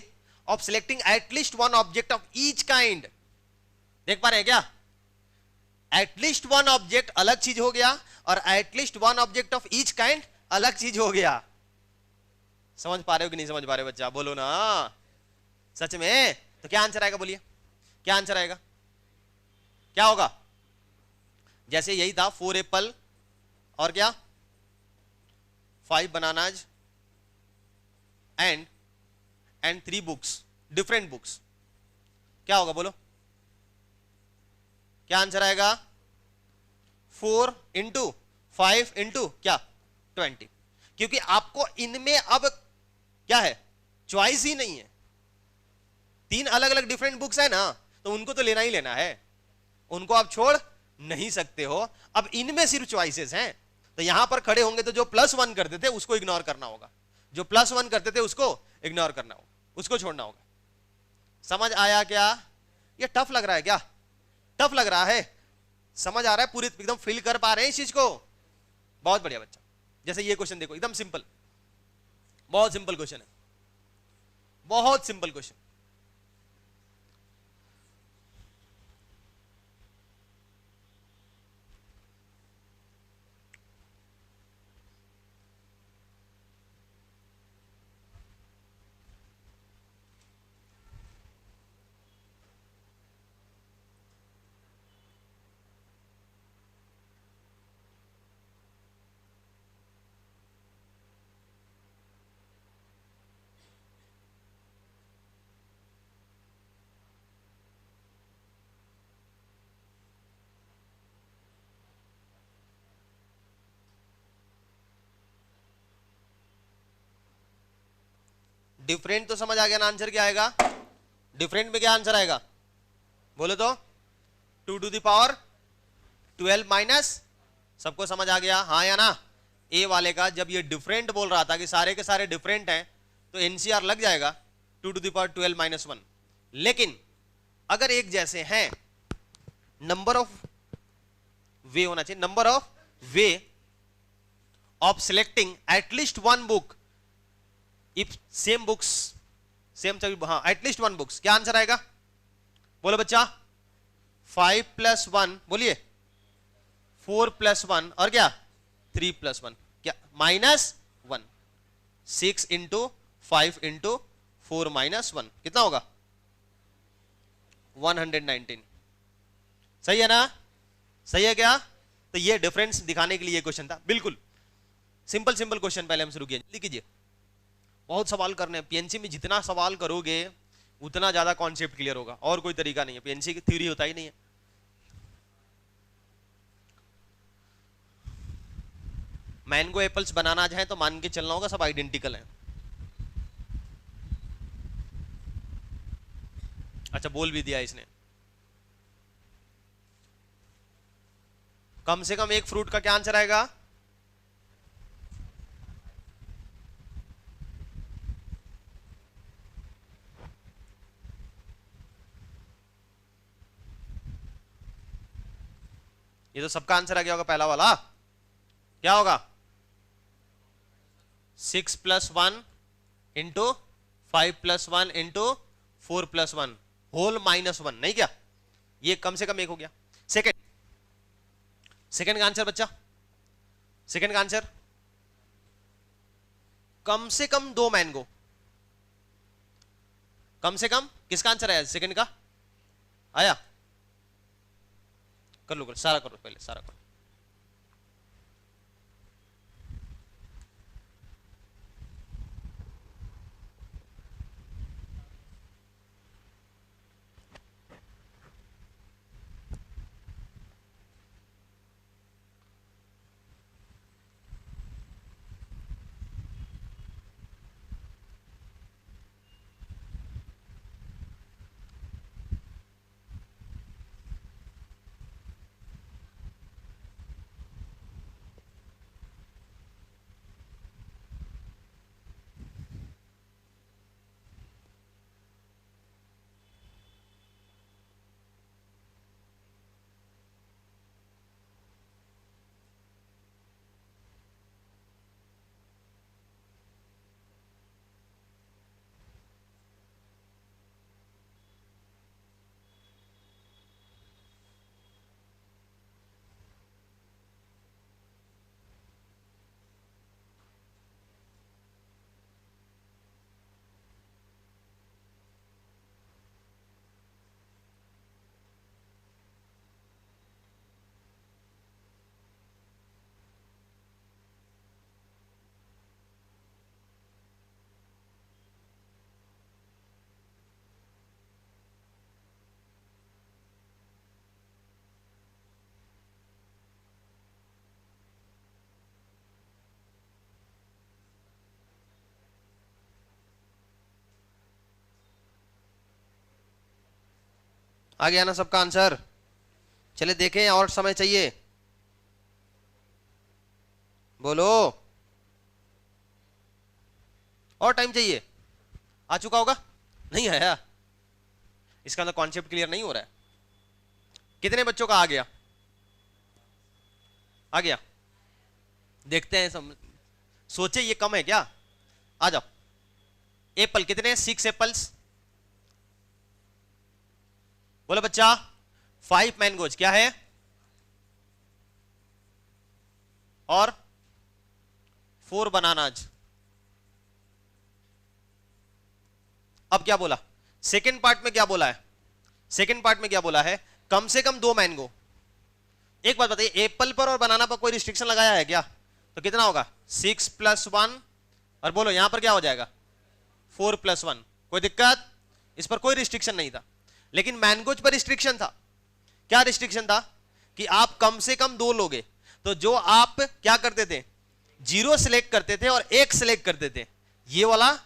Speaker 1: of selecting at least 1 object of each kind. देख पा रहे हैं क्या? एटलीस्ट 1 ऑब्जेक्ट अलग चीज हो गया, और at least 1 object of each kind अलग चीज हो गया। समझ पा रहे हो कि नहीं समझ पा रहे हो बच्चा? बोलो ना सच में। तो क्या आंसर आएगा? बोलिए क्या आंसर आएगा? क्या होगा? जैसे यही था, 4 एप्पल और क्या, 5 bananas and 3 books, different books. क्या होगा बोलो? क्या आंसर आएगा? 4 इंटू 5 इंटू क्या, 20। क्योंकि आपको इनमें अब क्या है? चॉइस ही नहीं है। 3 अलग अलग डिफरेंट बुक्स है ना, तो उनको तो लेना ही लेना है। उनको आप छोड़ नहीं सकते हो। अब इनमें सिर्फ चॉइसेस हैं, तो यहां पर खड़े होंगे तो जो +1 करते थे उसको इग्नोर करना होगा, जो +1 करते थे उसको इग्नोर करना होगा, उसको छोड़ना होगा। समझ आया क्या? ये टफ लग रहा है क्या? टफ लग रहा है? समझ आ रहा है? पूरी एकदम फील कर पा रहे हैं इस चीज को? बहुत बढ़िया बच्चा। जैसे ये क्वेश्चन देखो, एकदम सिंपल, बहुत सिंपल क्वेश्चन है, बहुत सिंपल क्वेश्चन। डिफरेंट तो समझ आ गया ना? आंसर क्या आएगा डिफरेंट में? क्या आंसर आएगा बोलो तो? 2 to the power 12 माइनस, सबको समझ आ गया हाँ या ना? ए वाले का जब ये डिफरेंट बोल रहा था कि सारे के सारे डिफरेंट हैं तो एनसीआर लग जाएगा 2 to the power 12 - 1। लेकिन अगर एक जैसे हैं, नंबर ऑफ वे होना चाहिए, number of way of selecting at least one book if same books, same हाँ एटलीस्ट वन बुक्स। क्या आंसर आएगा बोलो बच्चा? 5 + 1 बोलिए, 4 + 1 और क्या 3 + 1, क्या -1। 6 × 5 × 4 - 1 कितना होगा? 119। सही है ना? सही है क्या? तो ये डिफरेंस दिखाने के लिए ये क्वेश्चन था, बिल्कुल सिंपल सिंपल क्वेश्चन। पहले हम शुरू किए, जल्दी कीजिए, बहुत सवाल करने हैं। पीएनसी में जितना सवाल करोगे उतना ज्यादा कॉन्सेप्ट क्लियर होगा, और कोई तरीका नहीं है। पीएनसी की थ्योरी होता ही नहीं है। मैंगो एप्पल्स बनाना चाहे तो मान के चलना होगा सब आइडेंटिकल हैं। अच्छा बोल भी दिया इसने। कम से कम एक फ्रूट का क्या आंसर आएगा? ये तो सबका आंसर आ गया होगा पहला वाला। क्या होगा? 6 + 1 × 5 + 1 × 4 + 1 होल -1, नहीं क्या? ये कम से कम एक हो गया। सेकंड, सेकंड का आंसर बच्चा, सेकंड का आंसर कम से कम 2 मैंगो। कम से कम किसका आंसर आया? सेकंड का आया? कर लो, सारा करो, पहले सारा करो। आ गया ना सबका आंसर? चले देखें, और समय चाहिए, बोलो, और टाइम चाहिए? आ चुका होगा? नहीं आया? इसका तो कॉन्सेप्ट क्लियर नहीं हो रहा है। कितने बच्चों का आ गया? आ गया? देखते हैं, सोचे ये कम है क्या? आ जाओ। एप्पल कितने? 6 एप्पल्स। बोलो बच्चा। 5 मैंगोज क्या है? और 4 बनानाज। अब क्या बोला? सेकेंड पार्ट में क्या बोला है? सेकेंड पार्ट में क्या बोला है? कम से कम 2 मैंगो। एक बात बताइए, एप्पल पर और बनाना पर कोई रिस्ट्रिक्शन लगाया है क्या? तो कितना होगा? 6 + 1, और बोलो यहां पर क्या हो जाएगा? 4 + 1। कोई दिक्कत? इस पर कोई रिस्ट्रिक्शन नहीं था। लेकिन मैंगोज पर रिस्ट्रिक्शन था। क्या रिस्ट्रिक्शन था? कि आप कम से कम 2 लोगे। तो जो आप क्या करते थे, 0 सिलेक्ट करते थे और 1 सिलेक्ट करते थे, ये वाला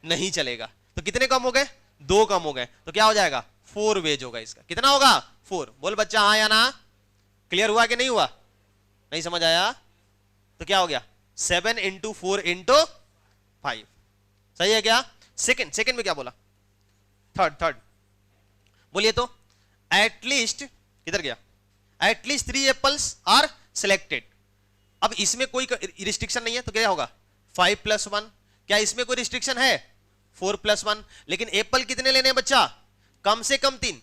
Speaker 1: नहीं चलेगा। तो कितने कम हो गए? 2 कम हो गए। तो क्या हो जाएगा? 4 वेज होगा इसका। कितना होगा? 4। बोल बच्चा हाँ या ना? क्लियर हुआ कि नहीं हुआ? नहीं समझ आया? तो क्या हो गया? 7 × 4 × 5। सही है क्या? सेकंड में क्या बोला? थर्ड बोलिए तो। एटलीस्ट, किधर गया? At least 3 apples are selected. अब इसमें कोई रिस्ट्रिक्शन नहीं है, तो क्या होगा? 5 + 1। क्या इसमें कोई रिस्ट्रिक्शन है? 4 + 1। लेकिन एप्पल कितने लेने हैं बच्चा? कम से कम 3।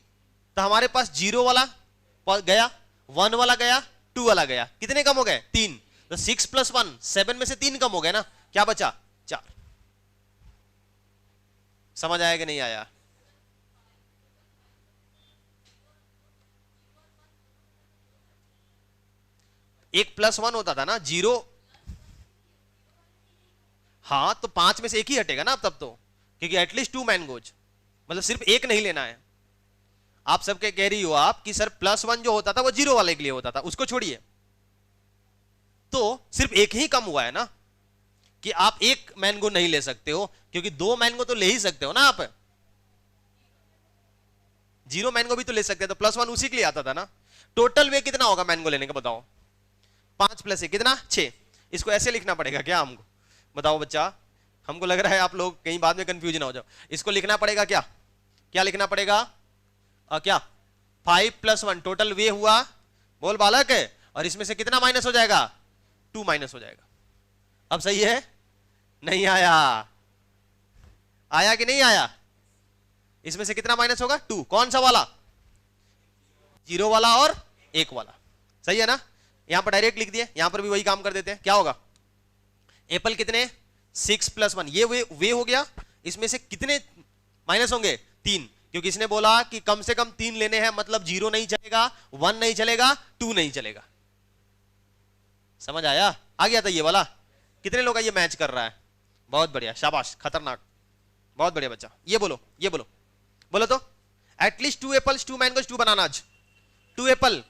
Speaker 1: तो हमारे पास 0 वाला गया, 1 वाला गया, 2 वाला गया। कितने कम हो गए? 3। तो 6 + 1, 7 में से 3 कम हो गए ना। क्या बचा? 4। समझ आया कि नहीं आया? एक +1 होता था ना, 0। हाँ, तो 5 में से एक ही हटेगा ना अब तब तो, क्योंकि एटलीस्ट 2 मैंगोज, मतलब सिर्फ एक नहीं लेना है। आप सबके कह रही हो आप कि सर +1 जो होता था वो 0 वाले के लिए होता था, उसको छोड़िए। तो सिर्फ एक ही कम हुआ है ना, कि आप 1 मैंगो नहीं ले सकते हो, क्योंकि 2 मैंगो तो ले ही सकते हो ना आप। 0 मैंगो भी तो ले सकते हैं, तो +1 उसी के लिए आता था ना। टोटल वे कितना होगा मैंगो लेने का बताओ? 5 + 1 कितना? 6। इसको ऐसे लिखना पड़ेगा क्या हमको? बताओ बच्चा। हमको लग रहा है आप लोग कहीं बाद में कंफ्यूजन हो जाओ। इसको लिखना पड़ेगा क्या? क्या लिखना पड़ेगा? क्या? 5 + 1 टोटल वे हुआ, बोल बालक है, और इसमें से कितना माइनस हो जाएगा? 2 माइनस हो जाएगा। अब सही है? नहीं आया? आया कि नहीं आया? इसमें से कितना माइनस होगा? 2। कौन सा वाला? 0 वाला और 1 वाला। सही है ना? यहां पर डायरेक्ट लिख दिए, यहां पर भी वही काम कर देते हैं। क्या होगा? एप्पल कितने? 6 + 1, ये वे हो गया। इसमें से कितने माइनस होंगे? 3, क्योंकि इसने बोला कि कम से कम 3 लेने हैं, मतलब 0 नहीं चलेगा, 1 नहीं चलेगा, 2 नहीं चलेगा। समझ आया? आ गया था ये वाला? कितने लोग का ये मैच कर रहा है? बहुत बढ़िया, शाबाश, खतरनाक, बहुत बढ़िया बच्चा। ये बोलो, ये बोलो, बोलो तो। At least 2 apples, 2 mangoes, 2 bananas. 2 Apple,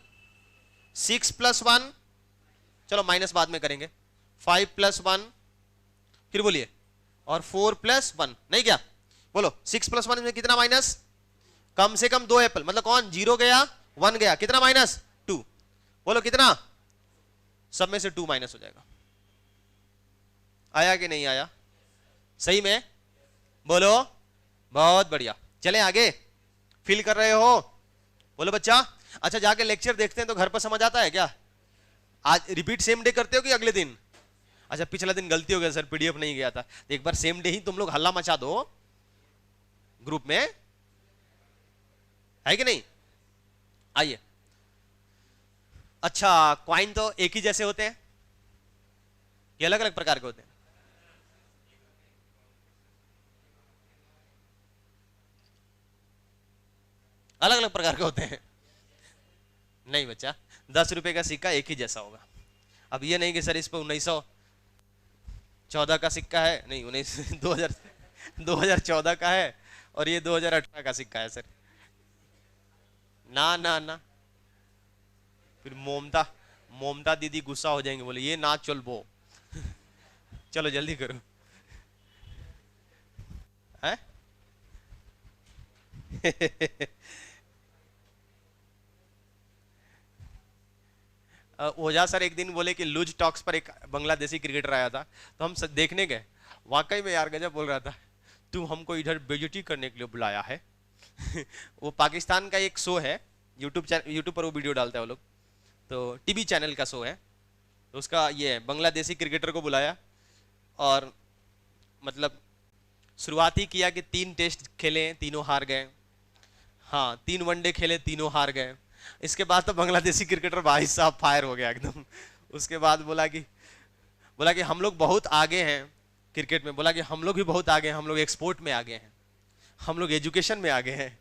Speaker 1: 6 + 1, चलो माइनस बाद में करेंगे, 5 + 1, फिर बोलिए, और 4 + 1, नहीं क्या? बोलो 6 + 1 में कितना माइनस? कम से कम 2 एप्पल, मतलब कौन? 0 गया, 1 गया, कितना माइनस? 2। बोलो कितना? सब में से 2 माइनस हो जाएगा। आया कि नहीं आया? सही में? बोलो, बहुत बढ़िया। चलें आगे, फील कर रहे हो? बोलो बच्चा। अच्छा, जाके लेक्चर देखते हैं तो घर पर समझ आता है क्या? आज रिपीट सेम डे करते हो कि अगले दिन? अच्छा, पिछला दिन गलती हो गया सर, पीडीएफ नहीं गया था। तो एक बार सेम डे ही तुम लोग हल्ला मचा दो ग्रुप में, है कि नहीं? आइए। अच्छा, क्वाइन तो एक ही जैसे होते हैं, ये अलग अलग प्रकार के होते हैं? अलग अलग प्रकार के होते हैं? नहीं बच्चा, 10 रुपए का सिक्का एक ही जैसा होगा। अब ये नहीं कि सर इस पर 1914 का सिक्का है, नहीं 2014 का है, और ये 2018 का सिक्का है सर। ना ना ना, फिर मोमता दीदी गुस्सा हो जाएंगे, बोले ये ना चल बो। चलो जल्दी करो, है? ओझा सर एक दिन बोले कि लूज टॉक्स पर एक बांग्लादेशी क्रिकेटर आया था, तो हम सब देखने गए। वाकई में यार गजब बोल रहा था, तू हमको इधर बेइज्जती करने के लिए बुलाया है। वो पाकिस्तान का एक शो है, यूट्यूब पर वो वीडियो डालता है वो लोग, तो टीवी चैनल का शो है, तो उसका ये बांग्लादेशी क्रिकेटर को बुलाया और मतलब शुरुआत ही किया कि 3 टेस्ट खेले, तीनों हार गए। हाँ, 3 वनडे खेले, तीनों हार गए। इसके बाद तो बांग्लादेशी क्रिकेटर भाई साहब फायर हो गया एकदम। उसके बाद बोला कि हम लोग बहुत आगे हैं क्रिकेट में, बोला कि हम लोग भी बहुत आगे हैं, हम लोग एक्सपोर्ट में आगे हैं, हम लोग एजुकेशन में आगे हैं।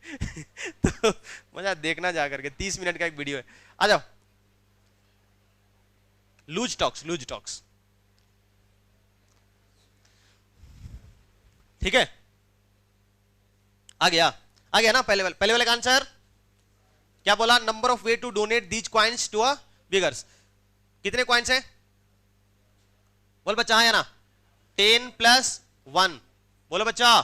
Speaker 1: तो मजा देखना जा करके, 30 मिनट का एक वीडियो है, आ जाओ। लूज टॉक्स ठीक है, आ गया ना। पहले वाले का आंसर क्या बोला? Number of ways to donate these coins to a beggars. कितने कॉइन्स हैं? बोल बच्चा, है ना? 10 + 1, बोलो बच्चा।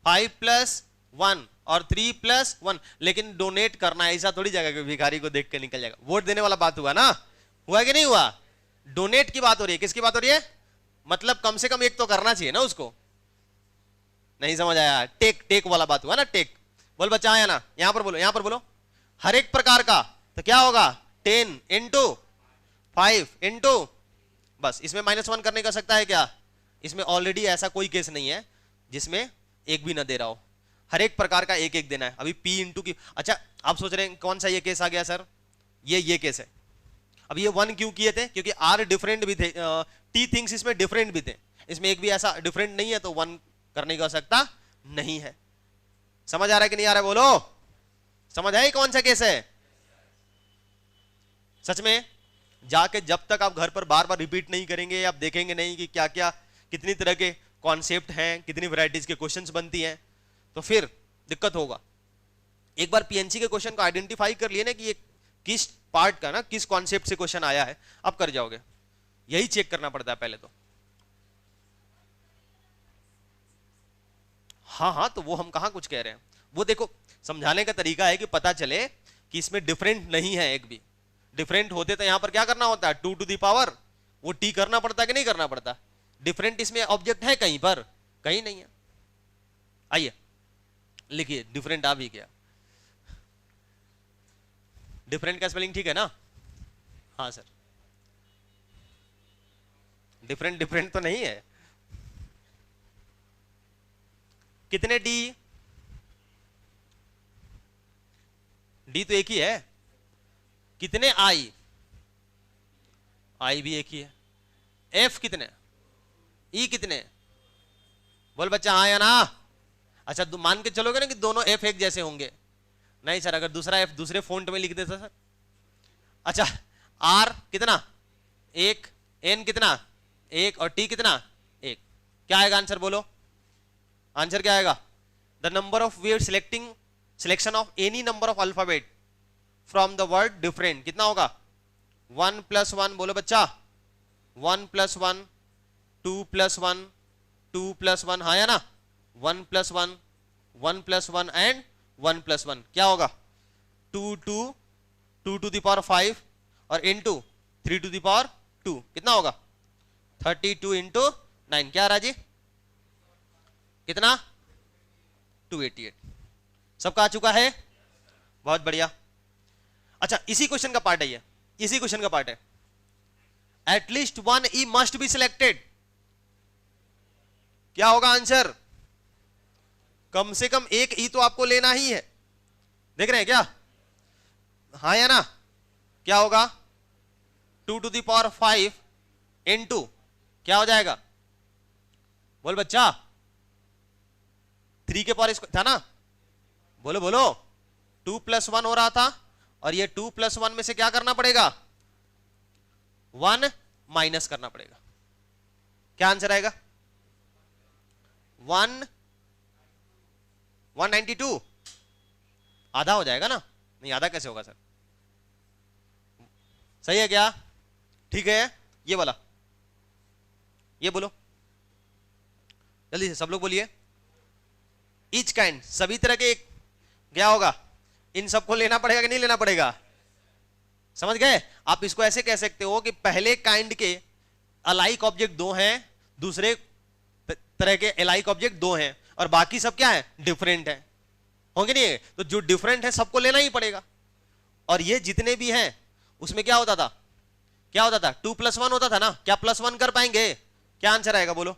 Speaker 1: 5 + 1 और 3 + 1। लेकिन डोनेट करना ऐसा थोड़ी जगह कि भिखारी को देख के निकल जाएगा। वोट देने वाला बात हुआ ना, हुआ कि नहीं हुआ? डोनेट की बात हो रही है। किसकी बात हो रही है? मतलब कम से कम एक तो करना चाहिए ना उसको। नहीं समझ आया? टेक वाला बात हुआ ना, टेक। बोल बच्चा, आया ना? यहां पर बोलो हर एक प्रकार का, तो क्या होगा? 10 × 5 × बस। इसमें -1 करने का सकता है क्या? इसमें ऑलरेडी ऐसा कोई केस नहीं है जिसमें एक भी ना दे रहा हो। हर एक प्रकार का एक देना है। अभी P × की, अच्छा आप सोच रहे हैं कौन सा ये केस आ गया सर? ये केस है। अब ये 1 क्यों किए थे? क्योंकि R डिफरेंट भी थे, T थिंग्स इसमें डिफरेंट भी थे। इसमें एक भी ऐसा डिफरेंट नहीं है, तो 1 करने की आवश्यकता नहीं है। समझ आ रहा है कि नहीं आ रहा है? बोलो, समझ आए कौन सा केस है? सच में जाके जब तक आप घर पर बार बार रिपीट नहीं करेंगे, आप देखेंगे नहीं कि क्या क्या कितनी तरह के कॉन्सेप्ट हैं, कितनी वैरायटीज के क्वेश्चंस बनती हैं, तो फिर दिक्कत होगा। एक बार पीएनसी के क्वेश्चन को आइडेंटिफाई कर लिए ना कि ये किस पार्ट का ना, किस कॉन्सेप्ट से क्वेश्चन आया है, अब कर जाओगे। यही चेक करना पड़ता है पहले तो। हाँ, तो वो हम कहां कुछ कह रहे हैं, वो देखो समझाने का तरीका है कि पता चले कि इसमें डिफरेंट नहीं है एक भी। डिफरेंट होते तो यहां पर क्या करना होता है? 2 टू द पावर, वो टी करना पड़ता है कि नहीं करना पड़ता? डिफरेंट इसमें ऑब्जेक्ट है कहीं पर? कहीं नहीं है। आइए लिखिए, डिफरेंट आ भी गया। डिफरेंट का स्पेलिंग ठीक है ना? हाँ सर, डिफरेंट तो नहीं है। कितने डी तो एक ही है। कितने आई भी एक ही है। एफ कितने? ई कितने? बोल बच्चा, हाँ या ना? अच्छा मान के चलोगे ना कि दोनों एफ एक जैसे होंगे? नहीं सर, अगर दूसरा एफ दूसरे फॉन्ट में लिख देता सर। अच्छा, आर कितना? 1, एन कितना? 1 और टी कितना? 1। क्या आएगा आंसर? बोलो आंसर क्या आएगा? The number of way selection of any number of alphabet from the word different कितना होगा? 1 + 1। बोलो बच्चा, 1 + 1, 2 + 1, 2 + 1, हाँ या ना? 1 + 1, 1 + 1 एंड 1 + 1 क्या होगा? 2 टू द पावर 5 और इनटू 3 टू द पावर 2 कितना होगा? 32 × 9 क्या राजी? कितना? 288। सबका आ चुका है? बहुत बढ़िया। अच्छा, इसी क्वेश्चन का पार्ट है ये, इसी क्वेश्चन का पार्ट है। At least 1 E must be selected. क्या होगा आंसर? कम से कम एक ई तो आपको लेना ही है। देख रहे हैं क्या? हाँ या ना? क्या होगा? 2 टू द पावर 5 × क्या हो जाएगा? बोल बच्चा, 3 के पावर था ना? बोलो 2 + 1 हो रहा था, और ये 2 + 1 में से क्या करना पड़ेगा? 1 माइनस करना पड़ेगा। क्या आंसर आएगा? 192। आधा हो जाएगा ना? नहीं, आधा कैसे होगा सर? सही है क्या? ठीक है, ये वाला, ये बोलो जल्दी से, सब लोग बोलिए। ईच काइंड, सभी तरह के क्या होगा? इन सबको लेना पड़ेगा कि नहीं लेना पड़ेगा? समझ गए? आप इसको ऐसे कह सकते हो कि पहले काइंड के अलाइक ऑब्जेक्ट दो हैं, दूसरे तरह के अलाइक ऑब्जेक्ट दो हैं, और बाकी सब क्या है? डिफरेंट है। होंगे नहीं? तो जो डिफरेंट है सबको लेना ही पड़ेगा। और ये जितने भी हैं उसमें क्या होता था? क्या होता था? 2 + 1 होता था ना? क्या +1 कर पाएंगे? क्या आंसर आएगा बोलो?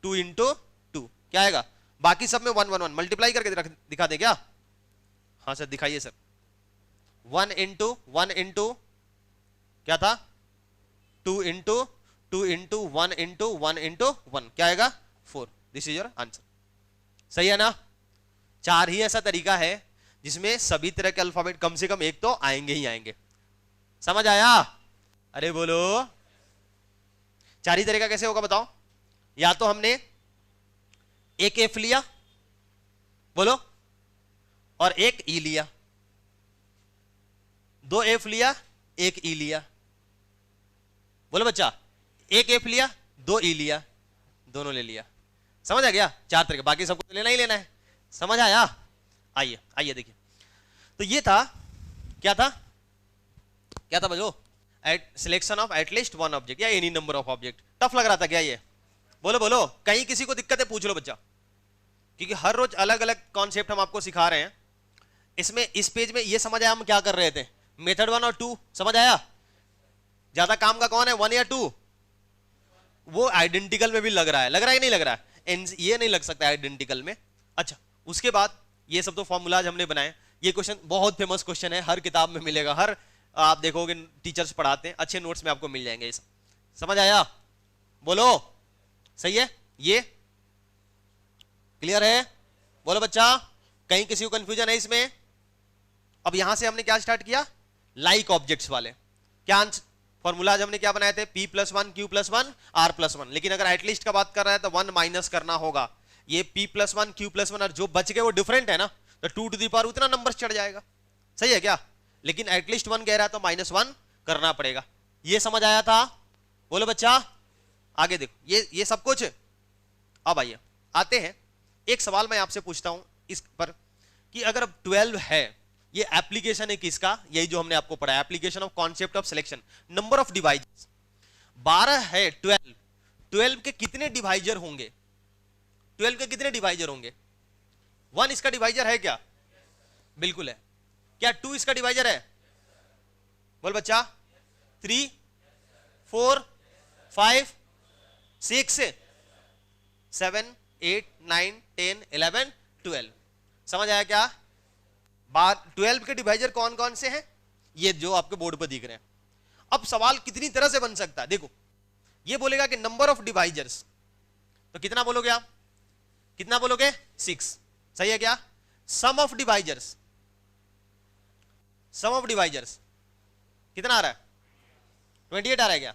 Speaker 1: 2 × 2 क्या आएगा? बाकी सब में 1 1 1 मल्टीप्लाई करके दिखा दे क्या? हाँ सर दिखाइए सर। 1 × 1 × क्या था? 2 × 2 × 1 × 1 × 1 क्या आएगा? 4। This is your answer. सही है ना? 4 ही ऐसा तरीका है जिसमें सभी तरह के अल्फाबेट कम से कम एक तो आएंगे ही आएंगे। समझ आया? अरे बोलो। 4 ही तरीका कैसे होगा बताओ? या तो हमने एक एफ लिया, बोलो, और एक ई लिया, 2 एफ लिया, एक ई लिया, बोलो बच्चा, एक एफ लिया, 2 ई लिया, दोनों ले लिया। समझ आ गया? 4 तरीके, बाकी सबको तो लेना ही लेना है। समझ आया? आइए आइए देखिए, तो ये था, क्या था? क्या था बजो? सिलेक्शन ऑफ एटलीस्ट 1 ऑब्जेक्ट या any number of object. Tough लग रहा था क्या ये? बोलो बोलो, कहीं किसी को दिक्कत है पूछ लो बच्चा, क्योंकि हर रोज अलग अलग कॉन्सेप्ट हम आपको सिखा रहे हैं। इसमें इस पेज में ये समझ आया हम क्या कर रहे थे? मेथड 1 और 2 समझ आया? ज्यादा काम का कौन है, 1 या 2? वो आइडेंटिकल में भी लग रहा है, लग रहा है कि नहीं लग रहा है? ये नहीं लग सकता आइडेंटिकल में। अच्छा, उसके बाद ये सब तो फॉर्मूलाज हमने बनाए। ये क्वेश्चन बहुत फेमस क्वेश्चन है, हर किताब में मिलेगा, हर आप देखोगे टीचर्स पढ़ाते हैं, अच्छे नोट्स में आपको मिल जाएंगे। ये सब समझ आया? बोलो सही है? ये क्लियर है? बोलो बच्चा, कहीं किसी को कंफ्यूजन है इसमें? अब यहां से हमने क्या स्टार्ट किया? लाइक ऑब्जेक्ट्स वाले क्या फॉर्मूलाज हमने क्या बनाए थे? P + 1 Q + 1 R + 1। लेकिन अगर एटलीस्ट का बात कर रहा है तो 1 माइनस करना होगा। ये P + 1 Q + 1 और जो बच गए वो डिफरेंट है ना, तो 2 टू द पावर उतना नंबर चढ़ जाएगा। सही है क्या? लेकिन एटलीस्ट 1 कह रहा है तो -1 करना पड़ेगा। ये समझ आया था? बोलो बच्चा, आगे देखो, ये सब कुछ। अब आइए आते हैं, एक सवाल मैं आपसे पूछता हूं इस पर कि अगर 12 है, ये एप्लीकेशन है किसका? यही जो हमने आपको पढ़ा है, application of concept of selection. Number of divisors 12 है, 12 के कितने डिवाइजर होंगे? 12 के कितने डिवाइजर होंगे? 1 इसका डिवाइजर है क्या? बिल्कुल है। क्या 2 इसका डिवाइजर है? बोल बच्चा। 3 4 5 6 7 8 9 10 11 12। समझ आया क्या? 12 के डिवाइजर कौन कौन से हैं? ये जो आपके बोर्ड पर दिख रहे हैं। अब सवाल कितनी तरह से बन सकता है, देखो, ये बोलेगा कि नंबर ऑफ डिवाइजर्स, तो कितना बोलोगे आप? कितना बोलोगे? 6। सही है क्या? Sum of divisors, sum of divisors कितना आ रहा है? 28 आ रहा है क्या?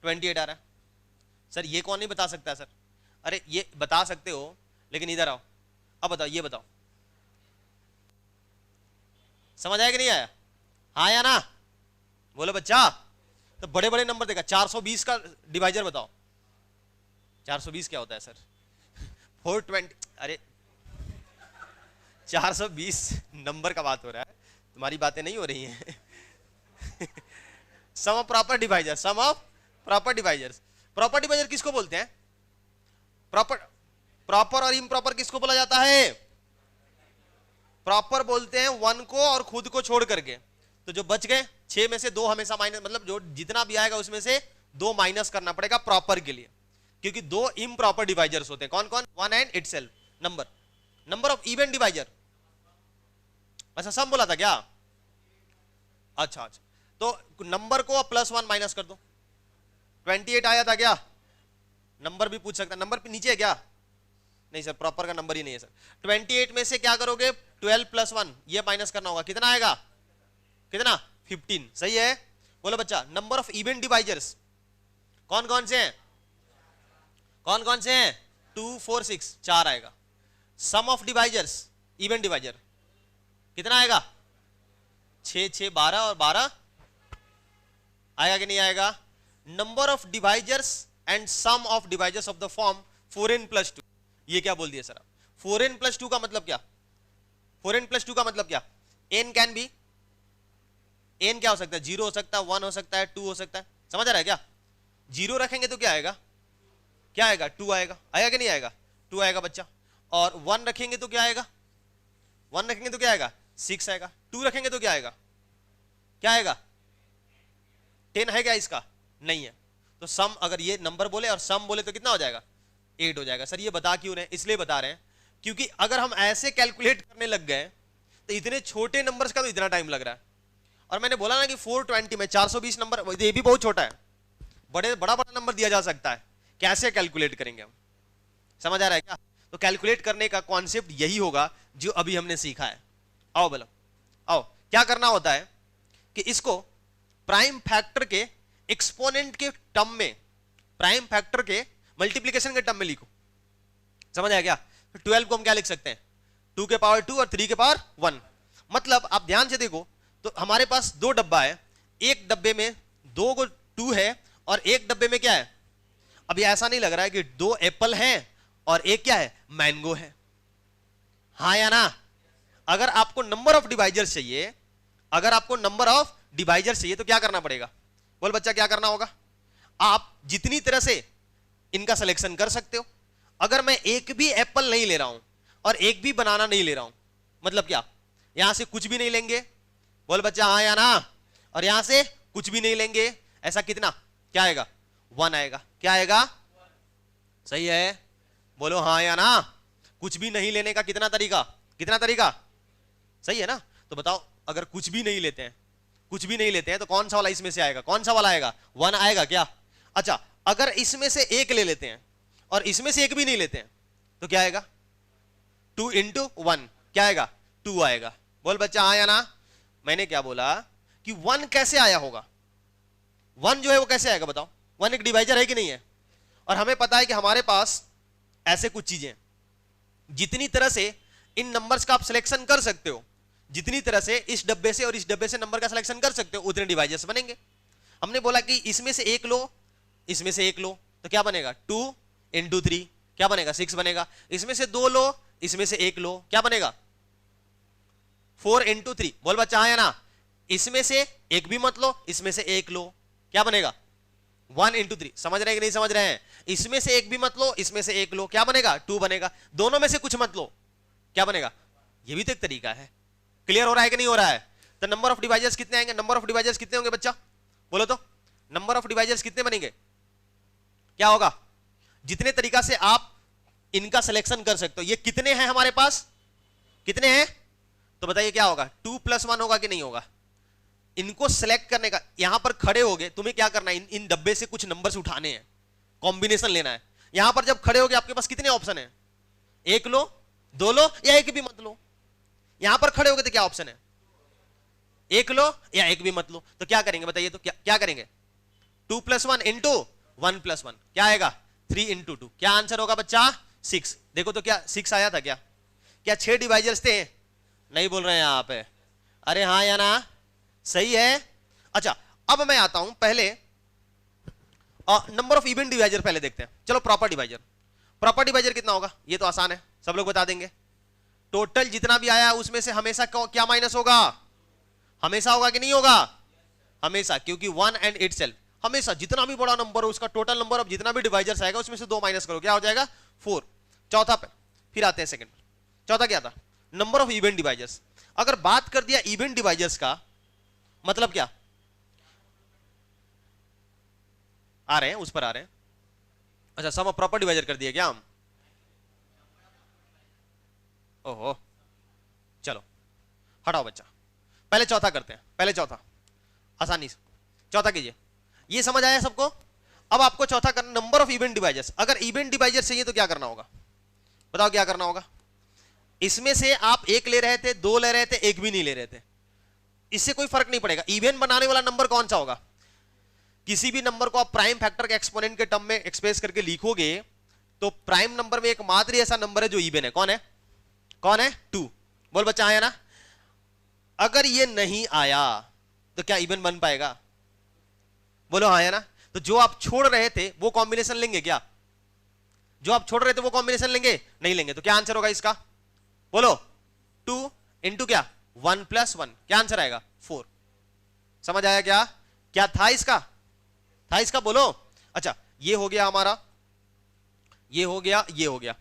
Speaker 1: 28 आ रहा है। सर ये कौन नहीं बता सकता सर? अरे ये बता सकते हो, लेकिन इधर आओ, अब बताओ, ये बताओ, समझ आया कि नहीं आया? हाँ या ना? बोलो बच्चा। तो बड़े बड़े नंबर देखा, 420 का डिवाइजर बताओ। 420 क्या होता है सर? 420। अरे 420 नंबर का बात हो रहा है, तुम्हारी बातें नहीं हो रही हैं। Sum of proper divisor, sum of proper divisors. Proper divisor किसको बोलते हैं? प्रॉपर और इम्प्रॉपर किसको बोला जाता है? प्रॉपर बोलते हैं 1 को और खुद को छोड़ करके। तो जो बच गए 6 में से 2 हमेशा माइनस, मतलब जो जितना भी आएगा उसमें से 2 माइनस करना पड़ेगा प्रॉपर के लिए, क्योंकि 2 इम्प्रॉपर डिवाइजर्स होते हैं। कौन कौन? 1 and itself. Number of even divisor. अच्छा सम बोला था क्या? अच्छा, तो नंबर को +1 माइनस कर दो। 28 आया था क्या? नंबर भी पूछ सकता है, नंबर पे नीचे है क्या? नहीं सर, प्रॉपर का नंबर ही नहीं है सर। 28 में से क्या करोगे? 12 + 1 ये माइनस करना होगा। कितना आएगा? कितना? 15। सही है? बोलो बच्चा, नंबर ऑफ इवन डिवाइजर्स कौन कौन से हैं? कौन कौन से हैं? 2 4 6 4 आएगा। सम ऑफ डिवाइजर्स, इवन डिवाइजर कितना आएगा? 6 6 12 और 12 आएगा कि नहीं आएगा? Number of divisors and sum of divisors of the form 4n + 2। ये क्या बोल दिया सर आप? 4n + 2 का मतलब क्या? 4n + 2 का मतलब क्या? n कैन बी n क्या हो सकता है, 0 हो सकता है, 1 हो सकता है, 2 हो सकता है। समझ आ रहा है क्या? 0 रखेंगे तो क्या आएगा, क्या आएगा, 2 आएगा, आएगा कि नहीं आएगा, 2 आएगा बच्चा। और 1 रखेंगे तो क्या आएगा, 1 रखेंगे तो क्या आएगा, 6 आएगा। 2 रखेंगे तो क्या आएगा, क्या आएगा, 10 है क्या इसका, नहीं है। तो सम अगर ये नंबर बोले और सम बोले तो कितना हो जाएगा, 8 हो जाएगा। सर ये बता क्यों रहे हैं, इसलिए बता रहे हैं क्योंकि अगर हम ऐसे कैलकुलेट करने लग गए तो इतने छोटे नंबर्स का तो इतना टाइम लग रहा है। और मैंने बोला ना कि 420 में 420 नंबर, ये भी बहुत छोटा है, बड़ा बड़ा नंबर दिया जा सकता है, कैसे कैलकुलेट करेंगे हम? समझ आ रहा है क्या? तो कैलकुलेट करने का कॉन्सेप्ट यही होगा जो अभी हमने सीखा है। आओ बोलो, आओ क्या करना होता है कि इसको प्राइम फैक्टर के एक्सपोनेंट के टर्म में, प्राइम फैक्टर के मल्टीप्लिकेशन के टर्म में लिखो। समझ आया क्या? 12 को हम क्या लिख सकते हैं, 2 के पावर 2 और 3 के पावर 1। मतलब आप ध्यान से देखो तो हमारे पास 2 डब्बा है, एक डब्बे में 2 को 2 है और एक डब्बे में क्या है, अभी ऐसा नहीं लग रहा है कि 2 एप्पल हैं और एक क्या है, मैंगो है, हाँ या ना? अगर आपको नंबर ऑफ डिवाइजर्स चाहिए, अगर आपको नंबर ऑफ डिवाइजर्स चाहिए तो क्या करना पड़ेगा, बोल बच्चा क्या करना होगा? आप जितनी तरह से इनका सिलेक्शन कर सकते हो। अगर मैं एक भी एप्पल नहीं ले रहा हूं और एक भी बनाना नहीं ले रहा हूं, मतलब क्या, यहां से कुछ भी नहीं लेंगे, बोल बच्चा हाँ या ना? और यहां से कुछ भी नहीं लेंगे, ऐसा कितना क्या आएगा, 1 आएगा। क्या आएगा, सही है, बोलो हाँ या ना? कुछ भी नहीं लेने का कितना तरीका, कितना तरीका, सही है ना? तो बताओ अगर कुछ भी नहीं लेते हैं, कुछ भी नहीं लेते हैं तो कौन सा वाला इसमें से आएगा, कौन सा वाला आएगा, 1 आएगा क्या? अच्छा अगर इसमें से एक ले लेते हैं और इसमें से एक भी नहीं लेते हैं तो क्या आएगा, 2 into 1 क्या आएगा, 2 आएगा। बोल बच्चा हाँ या ना? मैंने क्या बोला कि 1 कैसे आया होगा, 1 जो है वो कैसे आएगा बताओ, 1 एक डिवाइजर है कि नहीं है? और हमें पता है कि हमारे पास ऐसे कुछ चीजें, जितनी तरह से इन नंबर्स का आप सिलेक्शन कर सकते हो, जितनी तरह से इस डब्बे से और इस डब्बे से नंबर का सिलेक्शन कर सकते हो, उतने डिवाइजर्स बनेंगे। हमने बोला कि इसमें से एक लो, इसमें से एक लो, तो क्या बनेगा, 2 into 3 क्या बनेगा, 6 बनेगा। इसमें से 2 लो, इसमें से एक लो, क्या बनेगा, 4 into 3। बोल बच्चा हाँ या ना? इसमें से एक भी मत लो, इसमें से एक लो, क्या बनेगा, 1 into 3। समझ रहे हैं कि नहीं समझ रहे हैं? इसमें से एक भी मत लो, इसमें से एक लो, क्या बनेगा, 2 बनेगा। दोनों में से कुछ मत लो, क्या बनेगा। ये भी तो एक तरीका है। क्लियर हो रहा है कि नहीं हो रहा है? तो नंबर ऑफ डिवाइजर्स कितने आएंगे, नंबर ऑफ डिवाइजर्स कितने होंगे बच्चा, बोलो तो, नंबर ऑफ डिवाइजर्स कितने बनेंगे, क्या होगा? जितने तरीका से आप इनका सिलेक्शन कर सकते हो। ये कितने हैं हमारे पास, कितने हैं, तो बताइए क्या होगा, 2 + 1 होगा कि नहीं होगा? इनको सिलेक्ट करने का, यहां पर खड़े होगे तुम्हें क्या करना है, इन डब्बे से कुछ नंबर्स उठाने हैं, कॉम्बिनेशन लेना है। यहां पर जब खड़े होगे आपके पास कितने ऑप्शन है, एक लो, 2 लो या एक भी मत लो। यहां पर खड़े होगे तो क्या ऑप्शन है, एक लो या एक भी मत लो। तो क्या करेंगे बताइए, तो क्या करेंगे, 2 + 1 into 1 + 1 क्या आएगा, 3 into 2। क्या आंसर होगा बच्चा, 6। देखो तो क्या 6 आया था क्या? क्या 6 डिवाइजर्स थे? नहीं बोल रहे हैं आप, अरे हाँ या ना? सही है। अच्छा अब मैं आता हूं पहले नंबर ऑफ इवन डिवाइजर पहले देखते हैं। चलो प्रॉपर डिवाइजर, प्रॉपर डिवाइजर कितना होगा, ये तो आसान है, सब लोग बता देंगे। टोटल जितना भी आया उसमें से हमेशा क्या माइनस होगा, हमेशा होगा कि नहीं होगा, हमेशा, क्योंकि 1 and itself, हमेशा जितना भी बड़ा नंबर हो उसका टोटल नंबर ऑफ जितना भी डिवाइजर्स आएगा उसमें से 2 माइनस करो, क्या हो जाएगा, 4। चौथा पे फिर आते हैं सेकंड, चौथा क्या था, नंबर ऑफ इवन डिवाइजर्स। अगर बात कर दिया इवन डिवाइजर्स का मतलब क्या, आ रहे हैं उस पर आ रहे हैं। अच्छा सम ऑफ प्रॉपर डिवाइजर कर दिया क्या हम, ओहो चलो हटाओ बच्चा, पहले चौथा करते हैं, पहले चौथा आसानी से चौथा कीजिए। ये समझ आया सबको? अब आपको चौथा करना, नंबर ऑफ इवेंट डिवाइजर्स। अगर इवेंट डिवाइजर चाहिए तो क्या करना होगा, बताओ क्या करना होगा। इसमें से आप एक ले रहे थे, 2 ले रहे थे, एक भी नहीं ले रहे थे, इससे कोई फर्क नहीं पड़ेगा। इवेंट बनाने वाला नंबर कौन सा होगा, किसी भी नंबर को आप प्राइम फैक्टर के एक्सपोनेंट के टर्म में एक्सप्रेस करके लिखोगे तो प्राइम नंबर में एक मात्र ऐसा नंबर है जो इवन है, कौन है, कौन है, 2। बोल बच्चा आया ना? अगर ये नहीं आया तो क्या इवन बन पाएगा, बोलो हाँ या ना? तो जो आप छोड़ रहे थे वो कॉम्बिनेशन लेंगे क्या, जो आप छोड़ रहे थे वो कॉम्बिनेशन लेंगे, नहीं लेंगे। तो क्या आंसर होगा इसका, बोलो 2 into क्या, 1 + 1 क्या आंसर आएगा, 4। समझ आया क्या? क्या था इसका? था इसका, बोलो। अच्छा, ये हो गया हमारा, ये हो गया, ये हो गया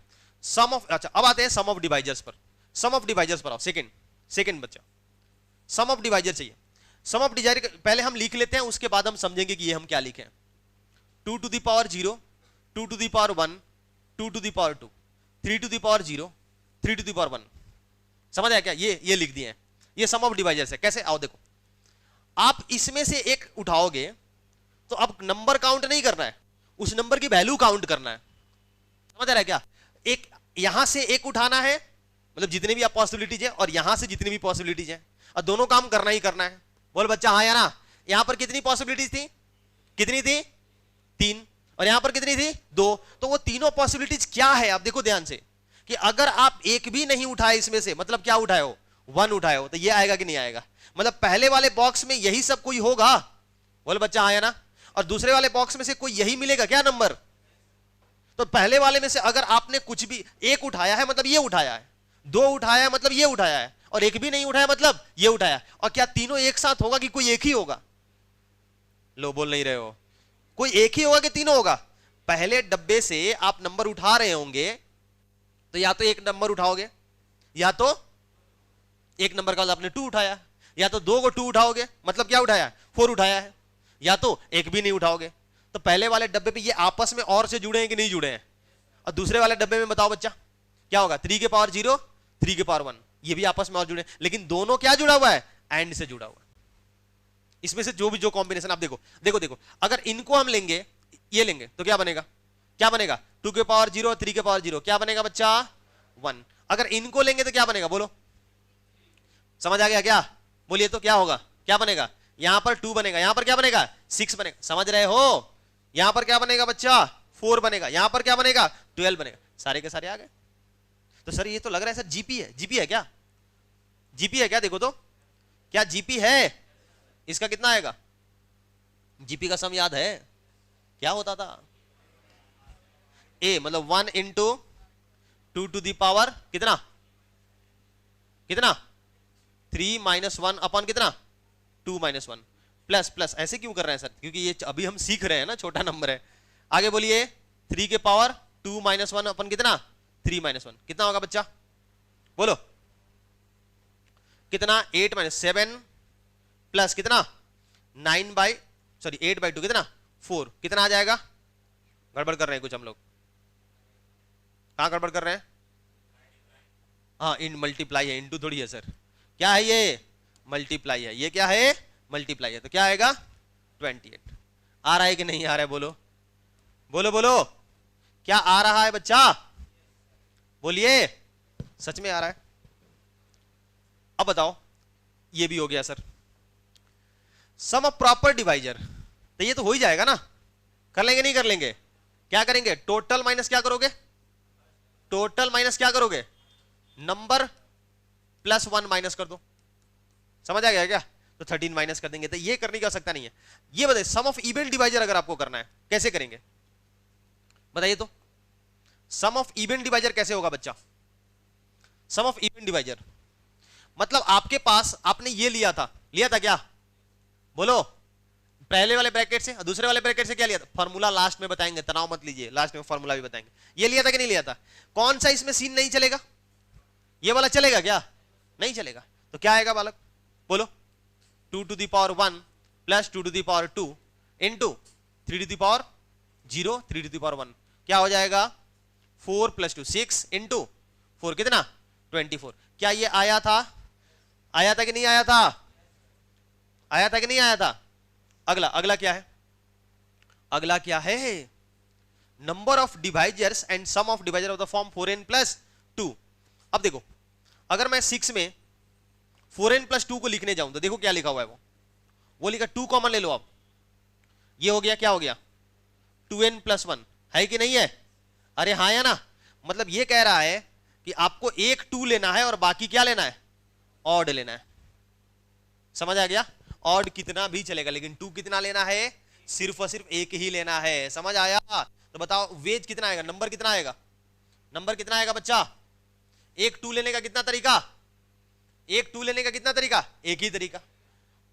Speaker 1: सम ऑफ। अच्छा, अब आते हैं सम ऑफ डिवाइजर्स पर। सम ऑफ डिवाइजर्स पर आओ। सेकंड सेकंड बच्चा, सम ऑफ डिवाइजर चाहिए। सम ऑफ डिवाइजर पहले हम लिख लेते हैं, उसके बाद हम समझेंगे कि ये हम क्या लिखे हैं। 2 to the power 0, 2 to the power 1, 2 to the power 2, 3 to the power 0, 3 to the power 1। समझ आया क्या? ये लिख दिए हैं, ये सम ऑफ डिवाइजर्स है। कैसे? आओ देखो, आप इसमें से एक उठाओगे तो अब नंबर काउंट नहीं करना है, उस नंबर की वैल्यू काउंट करना है। समझ आ रहा है क्या? एक यहां से एक उठाना है, मतलब जितने भी आप पॉसिबिलिटीज है, और यहां से जितनी भी पॉसिबिलिटीज है, और दोनों काम करना ही करना है। बोल बच्चा हाँ या ना? यहां पर कितनी पॉसिबिलिटीज थी? कितनी थी? 3। और यहां पर कितनी थी? 2। तो वो तीनों पॉसिबिलिटीज क्या है आप देखो ध्यान से, कि अगर आप एक भी नहीं उठाए इसमें से, मतलब क्या उठाए हो? 1 उठाए हो, तो ये आएगा कि नहीं आएगा? मतलब पहले वाले बॉक्स में यही सब कोई होगा। बोल बच्चा हाँ या ना? और दूसरे वाले बॉक्स में से कोई यही मिलेगा क्या नंबर? तो पहले वाले में से अगर आपने कुछ भी एक उठाया है मतलब ये उठाया है, 2 उठाया है मतलब ये उठाया है, और एक भी नहीं उठाया मतलब ये उठाया। और क्या तीनों एक साथ होगा कि कोई एक ही होगा? लो, बोल नहीं रहे हो। कोई एक ही होगा कि तीनों होगा? पहले डब्बे से आप नंबर उठा रहे होंगे, तो या तो एक नंबर उठाओगे, या तो एक नंबर का मतलब आपने 2 उठाया, या तो 2 को 2 उठाओगे मतलब क्या उठाया है? 4 उठाया है, या तो एक भी नहीं उठाओगे। तो पहले वाले डब्बे पे ये आपस में और से जुड़े हैं कि नहीं जुड़े हैं? और दूसरे वाले डब्बे में बताओ बच्चा क्या होगा? 3 के पावर 0, 3 के पावर 1, ये भी आपस में और जुड़े, लेकिन दोनों क्या जुड़ा हुआ है? एंड से जुड़ा हुआ है। इसमें से जो भी जो कॉम्बिनेशन आप देखो देखो देखो, अगर इनको हम लेंगे, ये लेंगे, तो क्या बनेगा? क्या बनेगा? 2 के पावर 0, 3 के पावर 0, क्या बनेगा बच्चा? 1। अगर इनको लेंगे तो क्या बनेगा? बोलो, समझ आ गया क्या? बोलिए तो क्या होगा? क्या बनेगा? यहां पर 2 बनेगा, यहां पर क्या बनेगा? 6 बनेगा। समझ रहे हो? यहां पर क्या बनेगा बच्चा? 4 बनेगा। यहां पर क्या बनेगा? 12 बनेगा। सारे के सारे आ गए। तो सर ये तो लग रहा है सर जीपी है। जीपी है क्या? जीपी है क्या? देखो तो, क्या जीपी है? इसका कितना आएगा? जीपी का सम याद है? क्या होता था? ए मतलब 1 इंटू 2 टू दी पावर कितना? कितना? 3 माइनस 1 अपन कितना? 2 माइनस 1 प्लस प्लस। ऐसे क्यों कर रहे हैं सर? क्योंकि ये अभी हम सीख रहे हैं ना, छोटा नंबर है। आगे बोलिए, 3 के पावर 2 माइनस 1 अपन कितना? 3 माइनस 1 कितना होगा बच्चा? बोलो कितना? 8 माइनस 7 प्लस कितना? 8/2 कितना? 4। कितना आ जाएगा? गड़बड़ कर रहे हैं कुछ हम लोग। कहां गड़बड़ कर रहे हैं? हाँ, इन मल्टीप्लाई है, इंटू थोड़ी है सर। क्या है ये? मल्टीप्लाई है। ये क्या है? मल्टीप्लाई है। तो क्या आएगा? 28। आ रहा है कि नहीं आ रहा है? बोलो बोलो बोलो, क्या आ रहा है बच्चा? बोलिए, सच में आ रहा है? अब बताओ, ये भी हो गया sir. Sum of proper divisor, तो ये तो हो ही जाएगा ना। कर लेंगे नहीं कर लेंगे? क्या करेंगे? टोटल माइनस क्या करोगे? टोटल माइनस क्या करोगे? नंबर प्लस 1 माइनस कर दो। समझ आ गया क्या? तो 13 माइनस कर देंगे। तो ये करने की आवश्यकता नहीं है। ये बताइए, सम ऑफ इवन डिवाइजर अगर आपको करना है कैसे करेंगे? बताइए तो, सम ऑफ इवन डिवाइजर कैसे होगा बच्चा? सम ऑफ इवन डिवाइजर मतलब आपके पास आपने ये लिया था क्या? बोलो, पहले वाले ब्रैकेट से और दूसरे वाले ब्रैकेट से क्या लिया था? फॉर्मूला लास्ट में बताएंगे, तनाव मत लीजिए, लास्ट में फॉर्मूला भी बताएंगे। ये लिया था कि नहीं लिया था? कौन सा इसमें सीन नहीं चलेगा? ये वाला चलेगा क्या? नहीं चलेगा। तो क्या आएगा बालक? बोलो, 2 to the power 1 plus 2 to the power 2 into 3 to the power 0, 3 to the power 1, क्या हो जाएगा? 4 प्लस 2 6 इंटू 4 कितना? 24। क्या ये आया था? आया था कि नहीं आया था? आया था कि नहीं आया था? अगला अगला क्या है? अगला क्या है? Number of divisors and sum of divisor of the form 4n plus 2। अब देखो, अगर मैं 6 में 4n प्लस 2 को लिखने जाऊं तो देखो क्या लिखा हुआ है। वो लिखा 2 कॉमन ले लो। अब ये हो गया, क्या हो गया? 2n प्लस 1 है कि नहीं है? अरे हाँ या ना? मतलब ये कह रहा है कि आपको एक 2 लेना है और बाकी क्या लेना है? ऑड लेना है। समझ आ गया? ऑड कितना भी चलेगा, लेकिन 2 कितना लेना है? सिर्फ और सिर्फ एक ही लेना है। समझ आया? तो बताओ वेज कितना आएगा? नंबर कितना आएगा? नंबर कितना आएगा बच्चा? एक 2 लेने का कितना तरीका? एक 2 लेने का कितना तरीका? एक ही तरीका।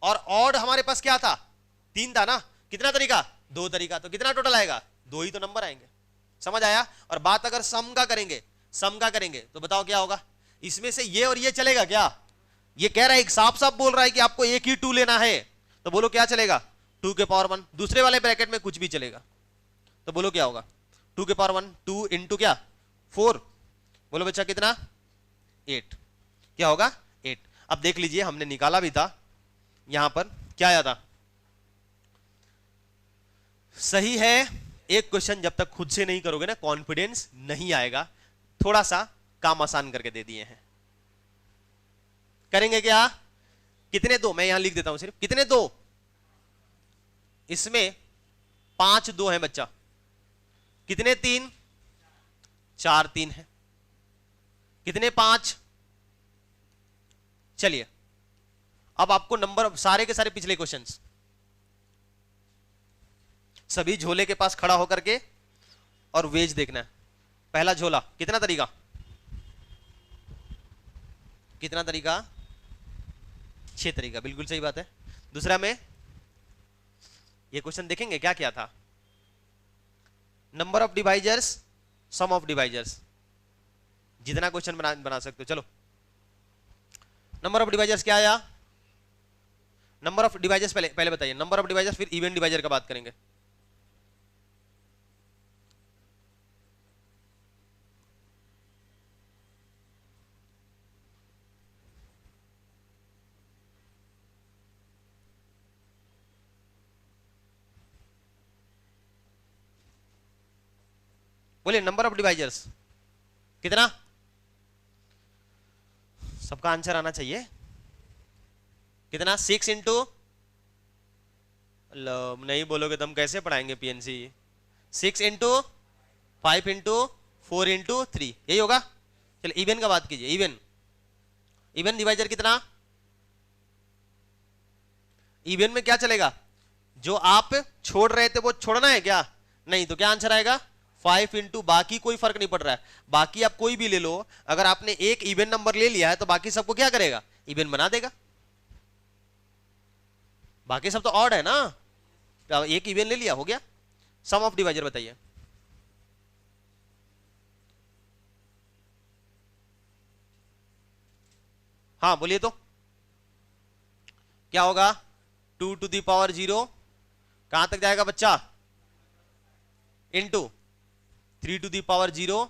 Speaker 1: और ऑड हमारे पास क्या था, 3 था ना, कितना तरीका, 2 तरीका, तो कितना टोटल आएगा, 2 ही तो नंबर आएंगे। समझ आया। और बात अगर सम का करेंगे, सम का करेंगे तो बताओ क्या होगा, इसमें से ये और ये चलेगा क्या, ये कह रहा है, साफ साफ बोल रहा है कि आपको एक ही 2 लेना है, तो बोलो क्या चलेगा, 2 के पावर 1। दूसरे वाले ब्रैकेट में कुछ भी चलेगा, तो बोलो क्या होगा, 2 के पावर 1, 2 इंटू क्या 4, बोलो बच्चा कितना 8, क्या होगा 8। अब देख लीजिए हमने निकाला भी था, यहां पर क्या आया था, सही है। एक क्वेश्चन जब तक खुद से नहीं करोगे ना कॉन्फिडेंस नहीं आएगा, थोड़ा सा काम आसान करके दे दिए हैं, करेंगे क्या, कितने 2, मैं यहां लिख देता हूं सिर्फ, कितने 2, इसमें 5 2 है बच्चा, कितने 3, 4 3 है, कितने 5। चलिए अब आपको नंबर सारे के सारे पिछले क्वेश्चंस सभी झोले के पास खड़ा होकर के और वेज देखना है। पहला झोला कितना तरीका, कितना तरीका 6 तरीका, बिल्कुल सही बात है। दूसरा में ये क्वेश्चन देखेंगे क्या क्या था, number of divisors, sum of divisors, जितना क्वेश्चन बना सकते हो। चलो नंबर ऑफ डिवाइजर्स क्या आया, नंबर ऑफ डिवाइजर्स पहले बताइए, नंबर ऑफ डिवाइजर्स, फिर इवन डिवाइजर का बात करेंगे। बोलिए नंबर ऑफ डिवाइजर्स कितना, सबका आंसर आना चाहिए, कितना 6 इंटू, नहीं बोलोगे तो हम कैसे पढ़ाएंगे पीएनसी, 6 इंटू 5 इंटू 4 इंटू 3, यही होगा। चलिए इवन का बात कीजिए, इवन, इवन डिवाइजर कितना, इवन में क्या चलेगा, जो आप छोड़ रहे थे वो छोड़ना है क्या, नहीं, तो क्या आंसर आएगा 5 इंटू, बाकी कोई फर्क नहीं पड़ रहा है, बाकी आप कोई भी ले लो, अगर आपने एक इवन नंबर ले लिया है तो बाकी सबको क्या करेगा, इवन बना देगा, बाकी सब तो ऑड है ना, तो एक इवन ले लिया हो गया। सम ऑफ डिवाइजर बताइए, हाँ बोलिए तो क्या होगा, 2 टू दी पावर 0 कहां तक जाएगा बच्चा, इंटू 3 टू दी पावर 0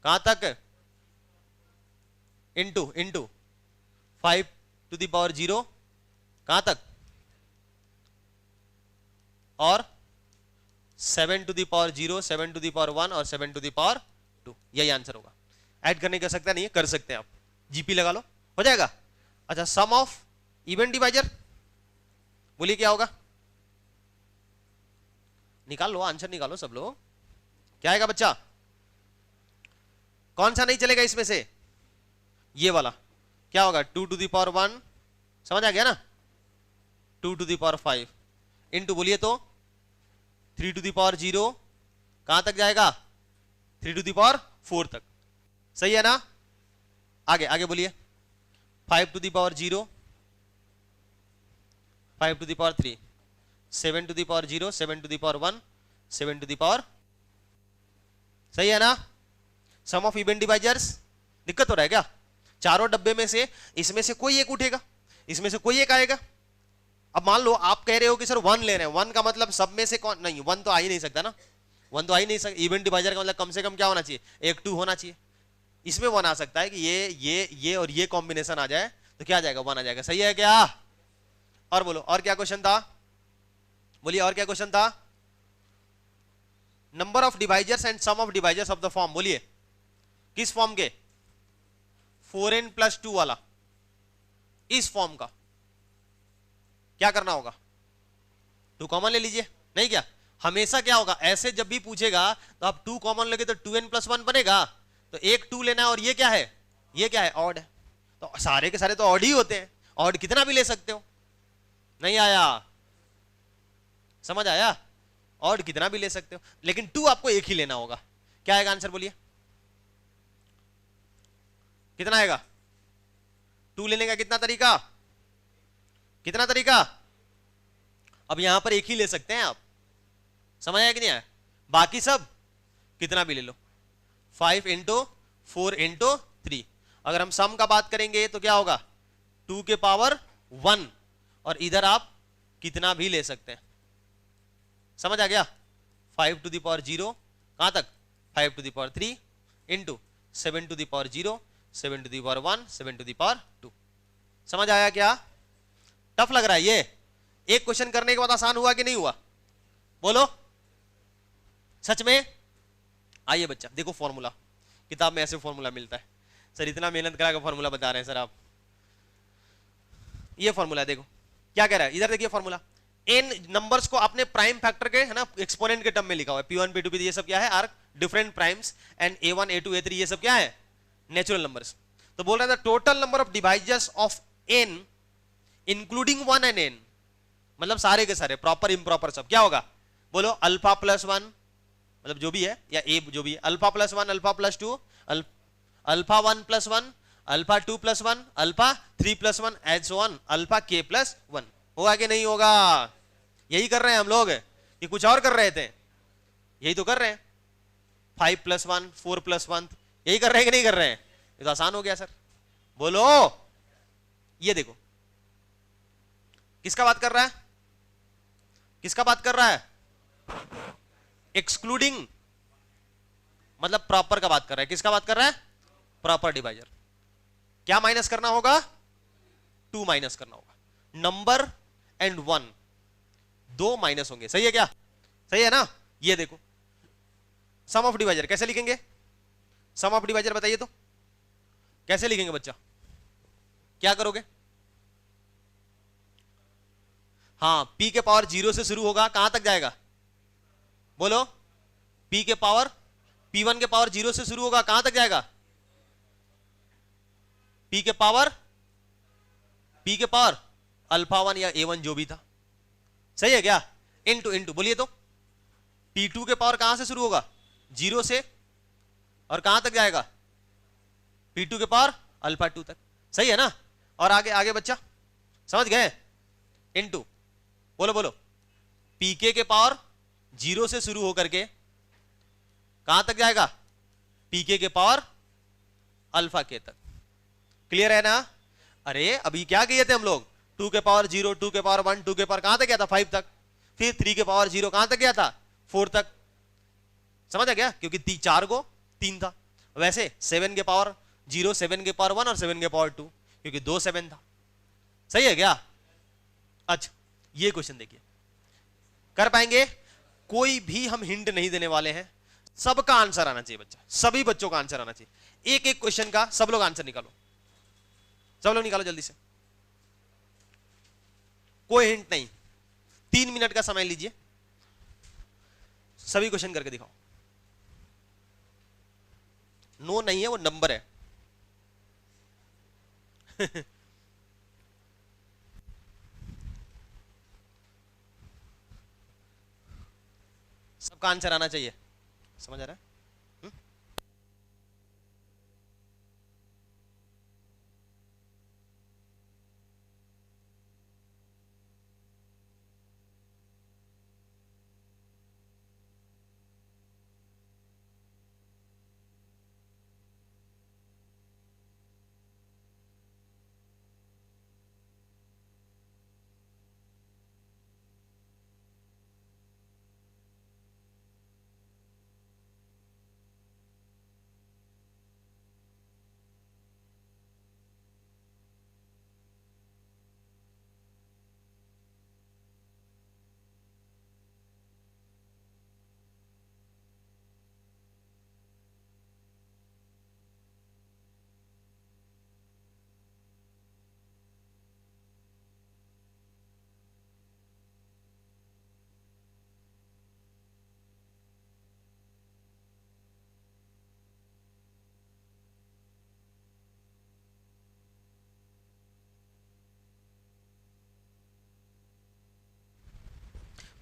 Speaker 1: कहां तक, into into 5 to the power 0 कहां तक, और 7 to the power 0, 7 to the power 1 और 7 टू दी पावर 2, यही आंसर होगा। ऐड करने कर सकते नहीं है, कर सकते हैं आप, जीपी लगा लो हो जाएगा। अच्छा सम ऑफ इवन डिवाइजर, बोलिए क्या होगा, निकाल लो आंसर, निकालो सब लोग, क्या आएगा बच्चा, कौन सा नहीं चलेगा इसमें से, ये वाला, क्या होगा 2 टू दी पावर 1, समझ आ गया ना, 2 टू दी पावर 5 इंटू, बोलिए तो 3 टू दी पावर 0 कहां तक जाएगा, 3 टू दी पावर 4 तक, सही है ना। आगे आगे बोलिए, 5 to the power 0, 5 to the power 3, 7 to the power 0, 7 to the power 1, 7 to the power, सही है ना। सम ऑफ इवन डिवाइजर्स, दिक्कत हो रहा है क्या, चारों डब्बे में से इसमें से कोई एक उठेगा, इसमें से कोई एक आएगा। अब मान लो आप कह रहे हो कि सर 1 ले रहे हैं, 1 का मतलब सब में से कौन, नहीं 1 तो आ ही नहीं सकता ना, 1 तो आ ही नहीं सकता, इवन डिवाइजर का मतलब कम से कम क्या होना चाहिए, एक 2 होना चाहिए, इसमें 1 आ सकता है कि ये और ये कॉम्बिनेशन आ जाए तो क्या आ जाएगा, 1 आ जाएगा, सही है क्या। और बोलो और क्या क्वेश्चन था, बोलिए और क्या क्वेश्चन था, number of divisors and sum of divisors of the form, बोलिए किस फॉर्म के, 4n+2 वाला, इस फॉर्म का क्या करना होगा, 2 कॉमन ले लीजिए, नहीं क्या, हमेशा क्या होगा ऐसे जब भी पूछेगा तो आप 2 कॉमन लगे तो 2n+1 बनेगा, तो एक 2 लेना है और ये क्या है, ये क्या है ऑड है, तो सारे के सारे तो ऑड ही होते हैं, ऑड कितना भी ले सकते हो, नहीं आया, समझ आया, ऑड कितना भी ले सकते हो, लेकिन 2 आपको एक ही लेना होगा, क्या आएगा आंसर बोलिए, कितना आएगा, 2 लेने का कितना तरीका, कितना तरीका? अब यहां पर एक ही ले सकते हैं आप, समझ आया कि नहीं आया? बाकी सब कितना भी ले लो, 5 इंटू 4 इंटू 3। अगर हम सम का बात करेंगे तो क्या होगा, 2 के पावर 1, और इधर आप कितना भी ले सकते हैं, समझ आ गया? 5 टू द पावर 0 कहां तक, 5 to the power 3 into 7 to the power 0, 7 to the power 1, 7 to the power 2। समझ आया क्या? टफ लग रहा है ये? एक क्वेश्चन करने के बाद आसान हुआ कि नहीं हुआ? बोलो सच में। आइए बच्चा देखो फॉर्मूला, किताब में ऐसे फॉर्मूला मिलता है। सर इतना मेहनत करा के फॉर्मूला बता रहे हैं सर आप। ये फॉर्मूला देखो क्या कह रहा है, इधर देखिए फॉर्मूला। इन नंबर्स को आपने प्राइम फैक्टर के, है ना, एक्सपोनेंट के टर्म में लिखा हुआ है। P1 P2 P3 ये सब क्या है, are different primes, and A1 A2 A3 ये सब क्या है, नेचुरल नंबर्स। तो बोल रहा था total number of divisors of n including 1 and n, मतलब सारे के सारे प्रॉपर इम्प्रॉपर सब क्या होगा, बोलो अल्फा प्लस 1, मतलब जो भी है, या ए जो भी है, alpha plus 1, alpha plus 2, alpha 1 plus 1, alpha 2 plus 1, alpha 3 plus 1, and so on, alpha k plus 1। होगा कि नहीं होगा? यही कर रहे हैं हम लोग, ये कुछ और कर रहे थे? यही तो कर रहे हैं। 5 प्लस 1, 4 प्लस 1, यही कर रहे हैं कि नहीं कर रहे हैं? ये तो आसान हो गया सर। बोलो, ये देखो किसका बात कर रहा है, किसका बात कर रहा है? एक्सक्लूडिंग, मतलब प्रॉपर का बात कर रहा है। किसका बात कर रहा है? Proper divisor. क्या माइनस करना होगा? 2 माइनस करना होगा। नंबर एंड 1 दो माइनस होंगे, सही है क्या? सही है ना? ये देखो सम ऑफ डिवाइजर कैसे लिखेंगे? सम ऑफ डिवाइजर बताइए तो कैसे लिखेंगे बच्चा? क्या करोगे? हाँ, p के पावर 0 से शुरू होगा, कहां तक जाएगा? बोलो, p के पावर p1 के पावर 0 से शुरू होगा, कहां तक जाएगा? p के पावर अल्फा 1 या a1 जो भी था, सही है क्या? इनटू इनटू बोलिए तो p2 के पावर कहां से शुरू होगा? 0 से, और कहां तक जाएगा? p2 के पावर अल्फा 2 तक, सही है ना? और आगे आगे बच्चा समझ गए? इनटू बोलो बोलो, pk के पावर 0 से शुरू होकर के कहां तक जाएगा? pk के पावर अल्फा k तक। क्लियर है ना? अरे अभी क्या किए थे हम लोग? 2 के पावर 0, 2 के पावर 1, 2 के पावर कहां तक गया था? 5 तक। फिर 3 के पावर 0 कहां तक गया था? 4 तक। समझ आ गया? क्योंकि 4 को 3 था। वैसे 7 के पावर 0, 7 के पावर 1 और 7 के पावर 2, क्योंकि 2 7 था। सही है क्या? अच्छा, ये क्वेश्चन देखिए, कर पाएंगे? कोई भी हम हिंट नहीं देने वाले हैं, सबका आंसर आना चाहिए बच्चा, सभी बच्चों का आंसर आना चाहिए। एक एक क्वेश्चन का सब लोग आंसर निकालो, सब लोग निकालो जल्दी से, कोई हिंट नहीं। 3 मिनट का समय लीजिए, सभी क्वेश्चन करके दिखाओ। नो नहीं है, वो नंबर है। सबका आंसर आना चाहिए, समझ आ रहा है?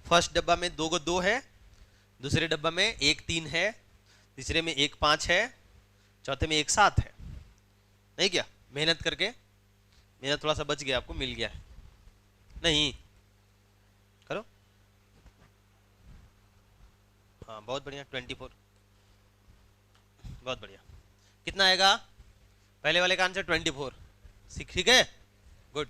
Speaker 1: फर्स्ट डब्बा में 2 को 2 है, दूसरे डब्बा में 1 3 है, तीसरे में 1 5 है, चौथे में 1 7 है। नहीं क्या? मेहनत करके, मेहनत थोड़ा सा बच गया, आपको मिल गया है। नहीं करो। हाँ बहुत बढ़िया, 24, बहुत बढ़िया। कितना आएगा? पहले वाले का आंसर 24। ठीक है, गुड।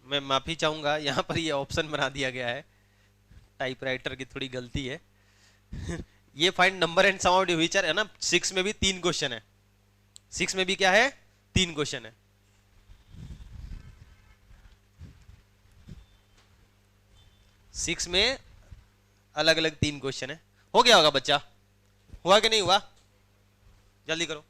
Speaker 1: मैं माफी चाहूंगा, यहाँ पर ये ऑप्शन बना दिया गया है, टाइपराइटर की थोड़ी गलती है। ये find number and sum of divisor है ना, 6 में भी 3 क्वेश्चन है। 6 में भी क्या है? 3 क्वेश्चन है। सिक्स में अलग अलग 3 क्वेश्चन है। हो गया होगा बच्चा? हुआ कि नहीं हुआ? जल्दी करो।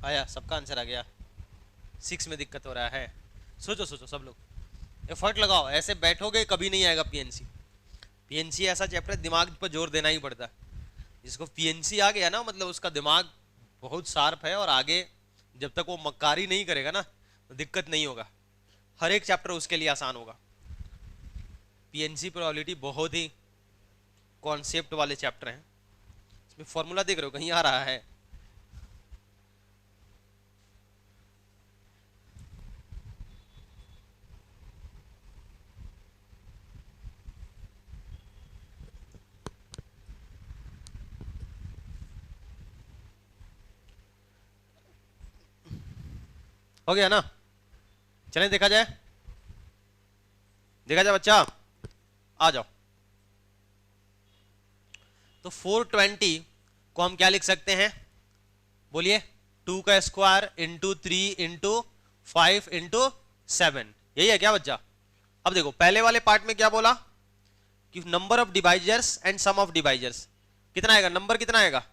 Speaker 1: आया, सबका आंसर आ गया। 6 में दिक्कत हो रहा है। सोचो सोचो सब लोग, एफर्ट लगाओ। ऐसे बैठोगे कभी नहीं आएगा पीएनसी। पीएनसी ऐसा चैप्टर, दिमाग पर जोर देना ही पड़ता है। जिसको पीएनसी आ गया ना, मतलब उसका दिमाग बहुत शार्प है, और आगे जब तक वो मक्कारी नहीं करेगा ना, तो दिक्कत नहीं होगा। हर एक चैप्टर उसके लिए आसान होगा। पीएनसी प्रोबेबिलिटी बहुत ही कॉन्सेप्ट वाले चैप्टर हैं। इसमें फॉर्मूला देख रहे हो कहीं आ रहा है? हो गया ना? चलें देखा जाए, देखा जाए बच्चा, आ जाओ। तो 420 को हम क्या लिख सकते हैं? बोलिए। 2 का स्क्वायर इंटू 3 इंटू 5 इंटू 7, यही है क्या बच्चा? अब देखो पहले वाले पार्ट में क्या बोला कि number of divisors and sum of divisors. कितना आएगा? नंबर कितना आएगा?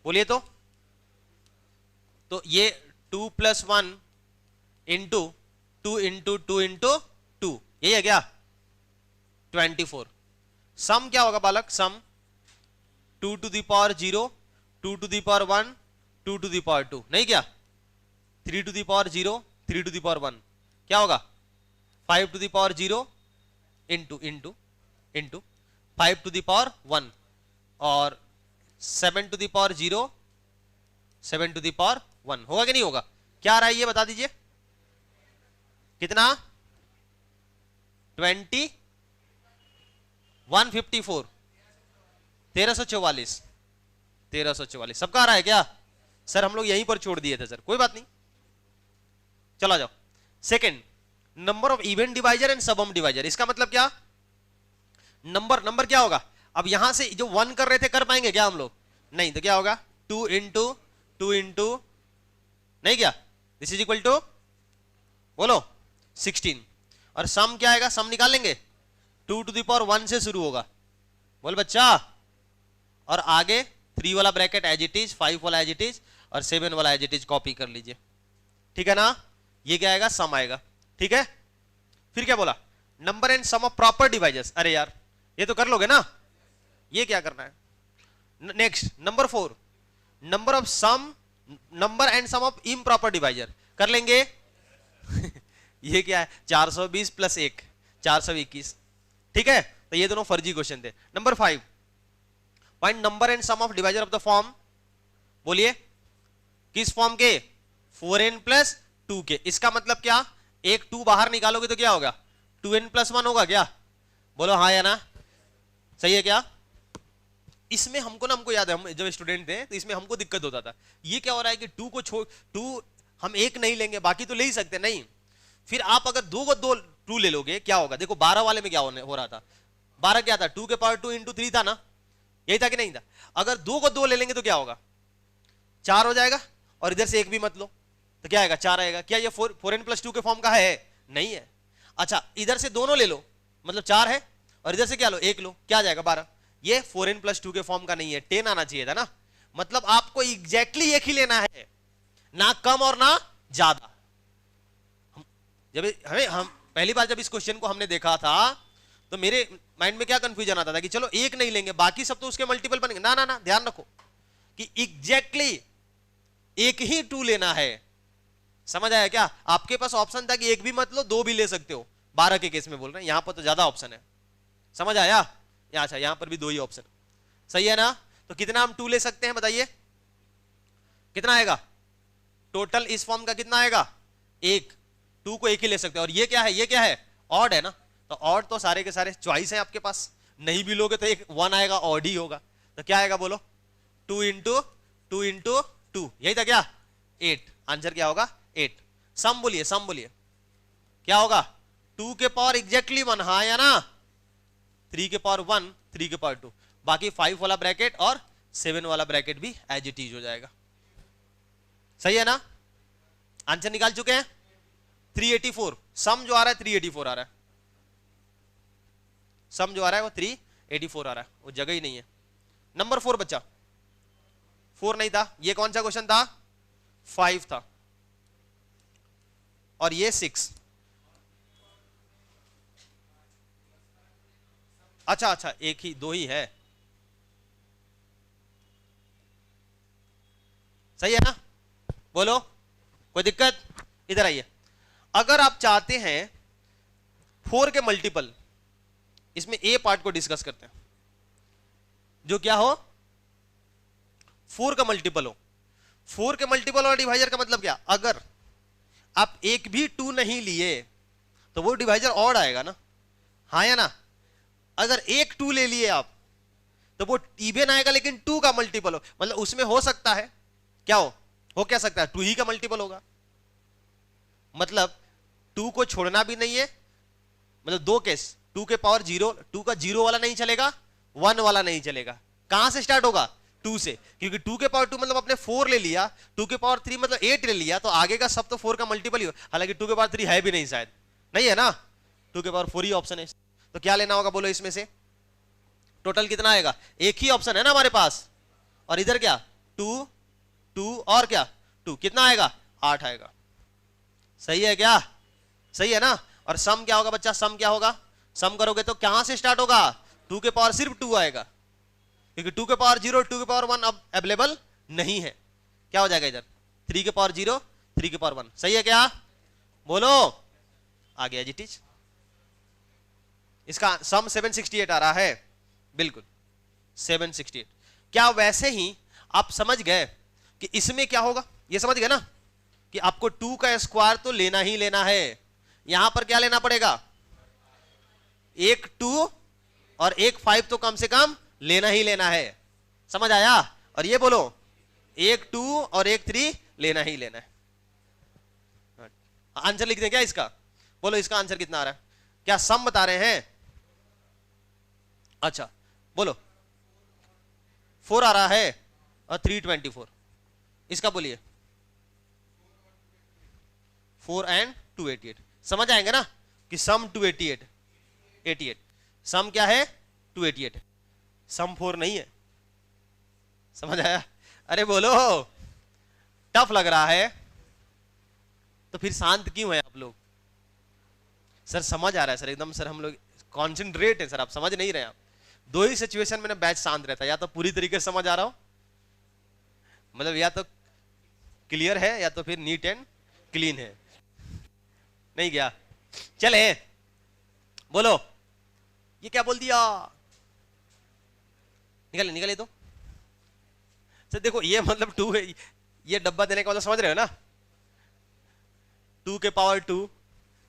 Speaker 1: बोलिए तो ये 2 + 1 इंटू 2 इंटू 2 इंटू 2, यही है क्या 24। सम क्या होगा बालक, सम 2 to the power 0, 2 to the power 1, 2 to the power 2, नहीं क्या 3 to the power 0, 3 to the power 1, क्या होगा 5 to the power 0 into 5 to the power 1 और 7 to the power 0, 7 to the power 1, होगा कि नहीं होगा? क्या आ रहा है ये बता दीजिए, कितना 20 154 1344 1344 सबका आ रहा है क्या सर? हम लोग यहीं पर छोड़ दिए थे सर, कोई बात नहीं, चला जाओ। Second, number of even divisor and सबम डिवाइजर, इसका मतलब क्या, नंबर क्या होगा? अब यहां से जो 1 कर रहे थे कर पाएंगे क्या हम लोग? नहीं, तो क्या होगा 2 इंटू 2 इंटू, नहीं क्या, दिस इज इक्वल टू बोलो 16। और सम क्या आएगा, सम निकाल लेंगे 2 to the power 1 से शुरू होगा, बोल बच्चा, और आगे 3 वाला ब्रैकेट एज इट इज, 5 वाला एज इट इज और 7 वाला एज इट इज कॉपी कर लीजिए, ठीक है ना? ये क्या आएगा, सम आएगा, ठीक है। फिर क्या बोला, number and sum of proper divisors, अरे यार ये तो कर लोगे ना, ये क्या करना है। Next number 4, number of sum, number and sum of improper divisor, कर लेंगे ये क्या है 420 + 1 421, ठीक है। तो ये दोनों फर्जी क्वेश्चन थे। Number 5, find number and sum of divisor of the form, बोलिए किस फॉर्म के, 4n + 2 के। इसका मतलब क्या, एक 2 बाहर निकालोगे तो क्या होगा 2n + 1 होगा क्या, बोलो हाँ या ना, सही है क्या? इसमें हमको याद है, हम जब स्टूडेंट थे तो इसमें हमको दिक्कत होता था, ये क्या हो रहा है कि 2 को छोड़, 2 हम एक नहीं लेंगे, बाकी तो ले ही सकते नहीं। फिर आप अगर 2 को 2 ले लोगे क्या होगा, देखो 12 वाले में क्या हो रहा था, 12 क्या था 2 के पावर 2 इंटू 3 था ना, यही था कि नहीं था? अगर 2 को 2 ले लेंगे तो क्या होगा 4 हो जाएगा, और इधर से एक भी मत लो तो क्या आएगा 4 आएगा। क्या ये 4n + 2 के फॉर्म का है? नहीं है। अच्छा इधर से दोनों ले लो, मतलब 4 है, और इधर से क्या लो, 1 लो, क्या आ जाएगा 12। ये 4n + 2 के फॉर्म का नहीं है, 10 आना चाहिए था ना। मतलब आपको एग्जैक्टली एक ही लेना है, ना कम और ना ज्यादा। हम पहली बार जब इस क्वेश्चन को हमने देखा था तो मेरे माइंड में क्या कंफ्यूजन आता था कि चलो एक नहीं लेंगे, बाकी सब तो उसके मल्टीपल बनेंगे। ना ना ना, ध्यान रखो कि एग्जैक्टली एक ही 2 लेना है, समझ आया क्या? आपके पास ऑप्शन था कि एक भी मत लो, 2 भी ले सकते हो, 12 के केस में बोल रहे हैं, यहां पर तो ज्यादा ऑप्शन है, समझ आया? अच्छा यहां पर भी 2 ही ऑप्शन, सही है ना? तो कितना हम 2 ले सकते हैं बताइए, कितना आएगा टोटल इस फॉर्म का, कितना आएगा 1, 2 को एक ही ले सकते हैं। और ये क्या है, ये क्या है ऑड है ना, तो ऑड तो सारे के सारे चॉइस है आपके पास, नहीं भी लोगे तो एक 1 आएगा, ऑड ही होगा। तो क्या आएगा बोलो 2 इंटू 2 इंटू 2, यही था क्या 8, आंसर क्या होगा 8। सम बोलिए, सम बोलिए क्या होगा 2 के पावर एग्जैक्टली 1, हाँ या ना, 3 के पावर 1, 3 के पावर 2, बाकी 5 वाला ब्रैकेट और 7 वाला ब्रैकेट भी एज इट इज हो जाएगा, सही है ना? आंसर निकाल चुके हैं 384, सम जो आ रहा है 384 आ रहा है, सम जो आ रहा है वो 384 आ रहा है, वो जगह ही नहीं है। नंबर 4 बच्चा, 4 नहीं था, ये कौन सा क्वेश्चन था 5 था, और ये 6। अच्छा एक ही 2 ही है, सही है ना? बोलो कोई दिक्कत? इधर आइए, अगर आप चाहते हैं 4 के मल्टीपल, इसमें ए पार्ट को डिस्कस करते हैं, जो क्या हो 4 का मल्टीपल हो। 4 के मल्टीपल और डिवाइजर का मतलब क्या, अगर आप एक भी 2 नहीं लिए तो वो डिवाइजर ऑड आएगा ना, हाँ या ना? अगर एक 2 ले लिए आप तो वो इवन आएगा, लेकिन 2 का मल्टीपल हो, मतलब उसमें हो सकता है क्या हो क्या सकता है 2 ही का मल्टीपल होगा, मतलब 2 को छोड़ना भी नहीं है, मतलब 2 केस, 2 के पावर 0, 2 का 0 वाला नहीं चलेगा, 1 वाला नहीं चलेगा। कहां से स्टार्ट होगा 2 से, क्योंकि 2 के पावर 2 मतलब आपने 4 ले लिया, 2 के पावर 3 मतलब 8 ले लिया, तो आगे का सब तो 4 का मल्टीपल ही हो। हालांकि 2 के पावर 3 है भी नहीं, शायद नहीं है ना, 2 के पावर 4 ही ऑप्शन है। तो क्या लेना होगा बोलो, इसमें से टोटल कितना आएगा, एक ही ऑप्शन है ना हमारे पास, और इधर क्या 2 2 और क्या 2, कितना आएगा 8 आएगा। सही है क्या, सही है ना। और सम क्या होगा बच्चा, सम क्या होगा, सम करोगे तो कहां से स्टार्ट होगा, 2 के पावर सिर्फ 2 आएगा, क्योंकि 2 के पावर 0 2 के पावर 1 अब अवेलेबल नहीं है। क्या हो जाएगा इधर 3 के पावर 0 3 के पावर 1। सही है क्या, बोलो। आ गया जी टीच। इसका सम 768 आ रहा है, बिल्कुल 768। क्या वैसे ही आप समझ गए कि इसमें क्या होगा, ये समझ गए ना कि आपको 2 का स्क्वायर तो लेना ही लेना है। यहां पर क्या लेना पड़ेगा, एक 2 और एक 5 तो कम से कम लेना ही लेना है। समझ आया। और ये बोलो एक 2 और एक 3 लेना ही लेना है। आंसर लिख दें क्या इसका, बोलो इसका आंसर कितना आ रहा है, क्या सम बता रहे हैं। अच्छा बोलो 4 आ रहा है और 324, इसका बोलिए 4 and 288। समझ आएंगे ना कि सम 288 सम क्या है 288, सम 4 नहीं है। समझ आया। अरे बोलो टफ लग रहा है तो फिर शांत क्यों है आप लोग। सर समझ आ रहा है सर एकदम, सर हम लोग कॉन्सेंट्रेट है सर, आप समझ नहीं रहे। आप दो ही सिचुएशन में बैच शांत रहता है, या तो पूरी तरीके से समझ आ रहा हो, मतलब या तो क्लियर है या तो फिर नीट एंड क्लीन है। नहीं गया, चले बोलो ये क्या बोल दिया, निकले निकले तो सर। देखो ये मतलब 2 है, ये डब्बा देने का मतलब समझ रहे हो ना, 2 के पावर 2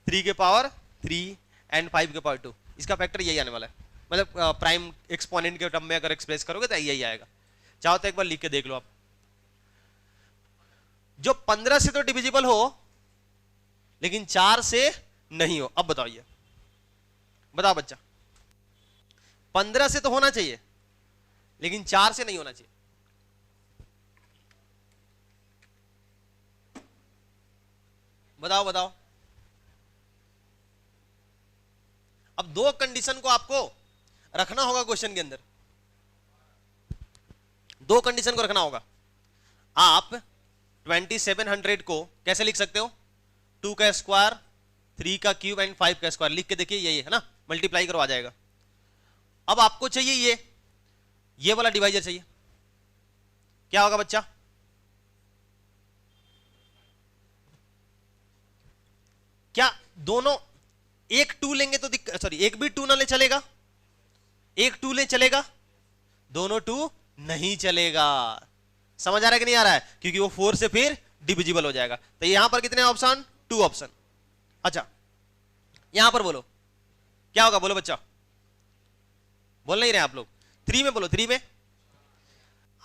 Speaker 1: 3 के पावर 3 एंड 5 के पावर 2, इसका फैक्टर यही आने वाला है। मतलब प्राइम एक्सपोनेंट के टर्म में अगर एक्सप्रेस करोगे तो यही आएगा। चाहो तो एक बार लिख के देख लो आप। जो 15 से तो डिविजिबल हो लेकिन 4 से नहीं हो। अब बताइए, बताओ बच्चा, 15 से तो होना चाहिए लेकिन 4 से नहीं होना चाहिए। बताओ बताओ। अब दो कंडीशन को आपको रखना होगा क्वेश्चन के अंदर, दो कंडीशन को रखना होगा। आप 2700 को कैसे लिख सकते हो, 2 का स्क्वायर 3 का क्यूब एंड 5 का स्क्वायर लिख के देखिए, यही है ना, मल्टीप्लाई करो आ जाएगा। अब आपको चाहिए ये वाला डिवाइजर चाहिए, क्या होगा बच्चा, क्या दोनों एक 2 लेंगे तो सॉरी एक भी 2 ना ले चलेगा, एक 2 ले चलेगा, दोनों 2 नहीं चलेगा। समझ आ रहा है कि नहीं आ रहा है, क्योंकि वो 4 से फिर डिविजिबल हो जाएगा। तो यहां पर कितने ऑप्शन, 2 ऑप्शन। अच्छा यहां पर बोलो क्या होगा, बोलो बच्चा, बोल नहीं रहे आप लोग। 3 में बोलो, 3 में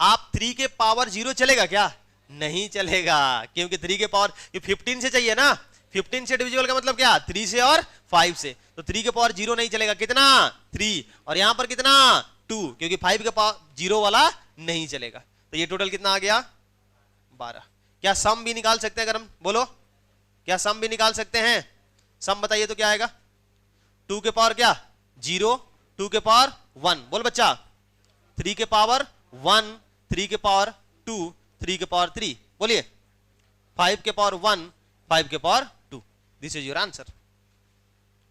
Speaker 1: आप 3 के पावर 0 चलेगा क्या, नहीं चलेगा, क्योंकि 3 के पावर 15 से चाहिए ना, 15 से डिविजिबल का मतलब क्या, 3 से और 5 से, तो 3 के पावर 0 नहीं चलेगा, कितना 3, और यहां पर कितना 2, क्योंकि 5 के पावर 0 वाला नहीं चलेगा। तो ये टोटल कितना आ गया 12। क्या सम भी निकाल सकते हैं अगर हम, बोलो क्या सम भी निकाल सकते हैं, सम बताइए तो क्या आएगा, 2 के पावर क्या 0, 2 के पावर 1, बोल बच्चा, 3 के पावर 1, 3 के पावर 2, 3 के पावर 3, बोलिए 5 के पावर 1, 5 के power 2। This is your answer.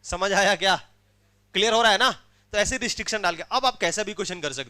Speaker 1: समझ आया क्या, क्लियर हो रहा है ना। तो ऐसे रिस्ट्रिक्शन डाल के अब आप कैसा भी क्वेश्चन कर सकते हो।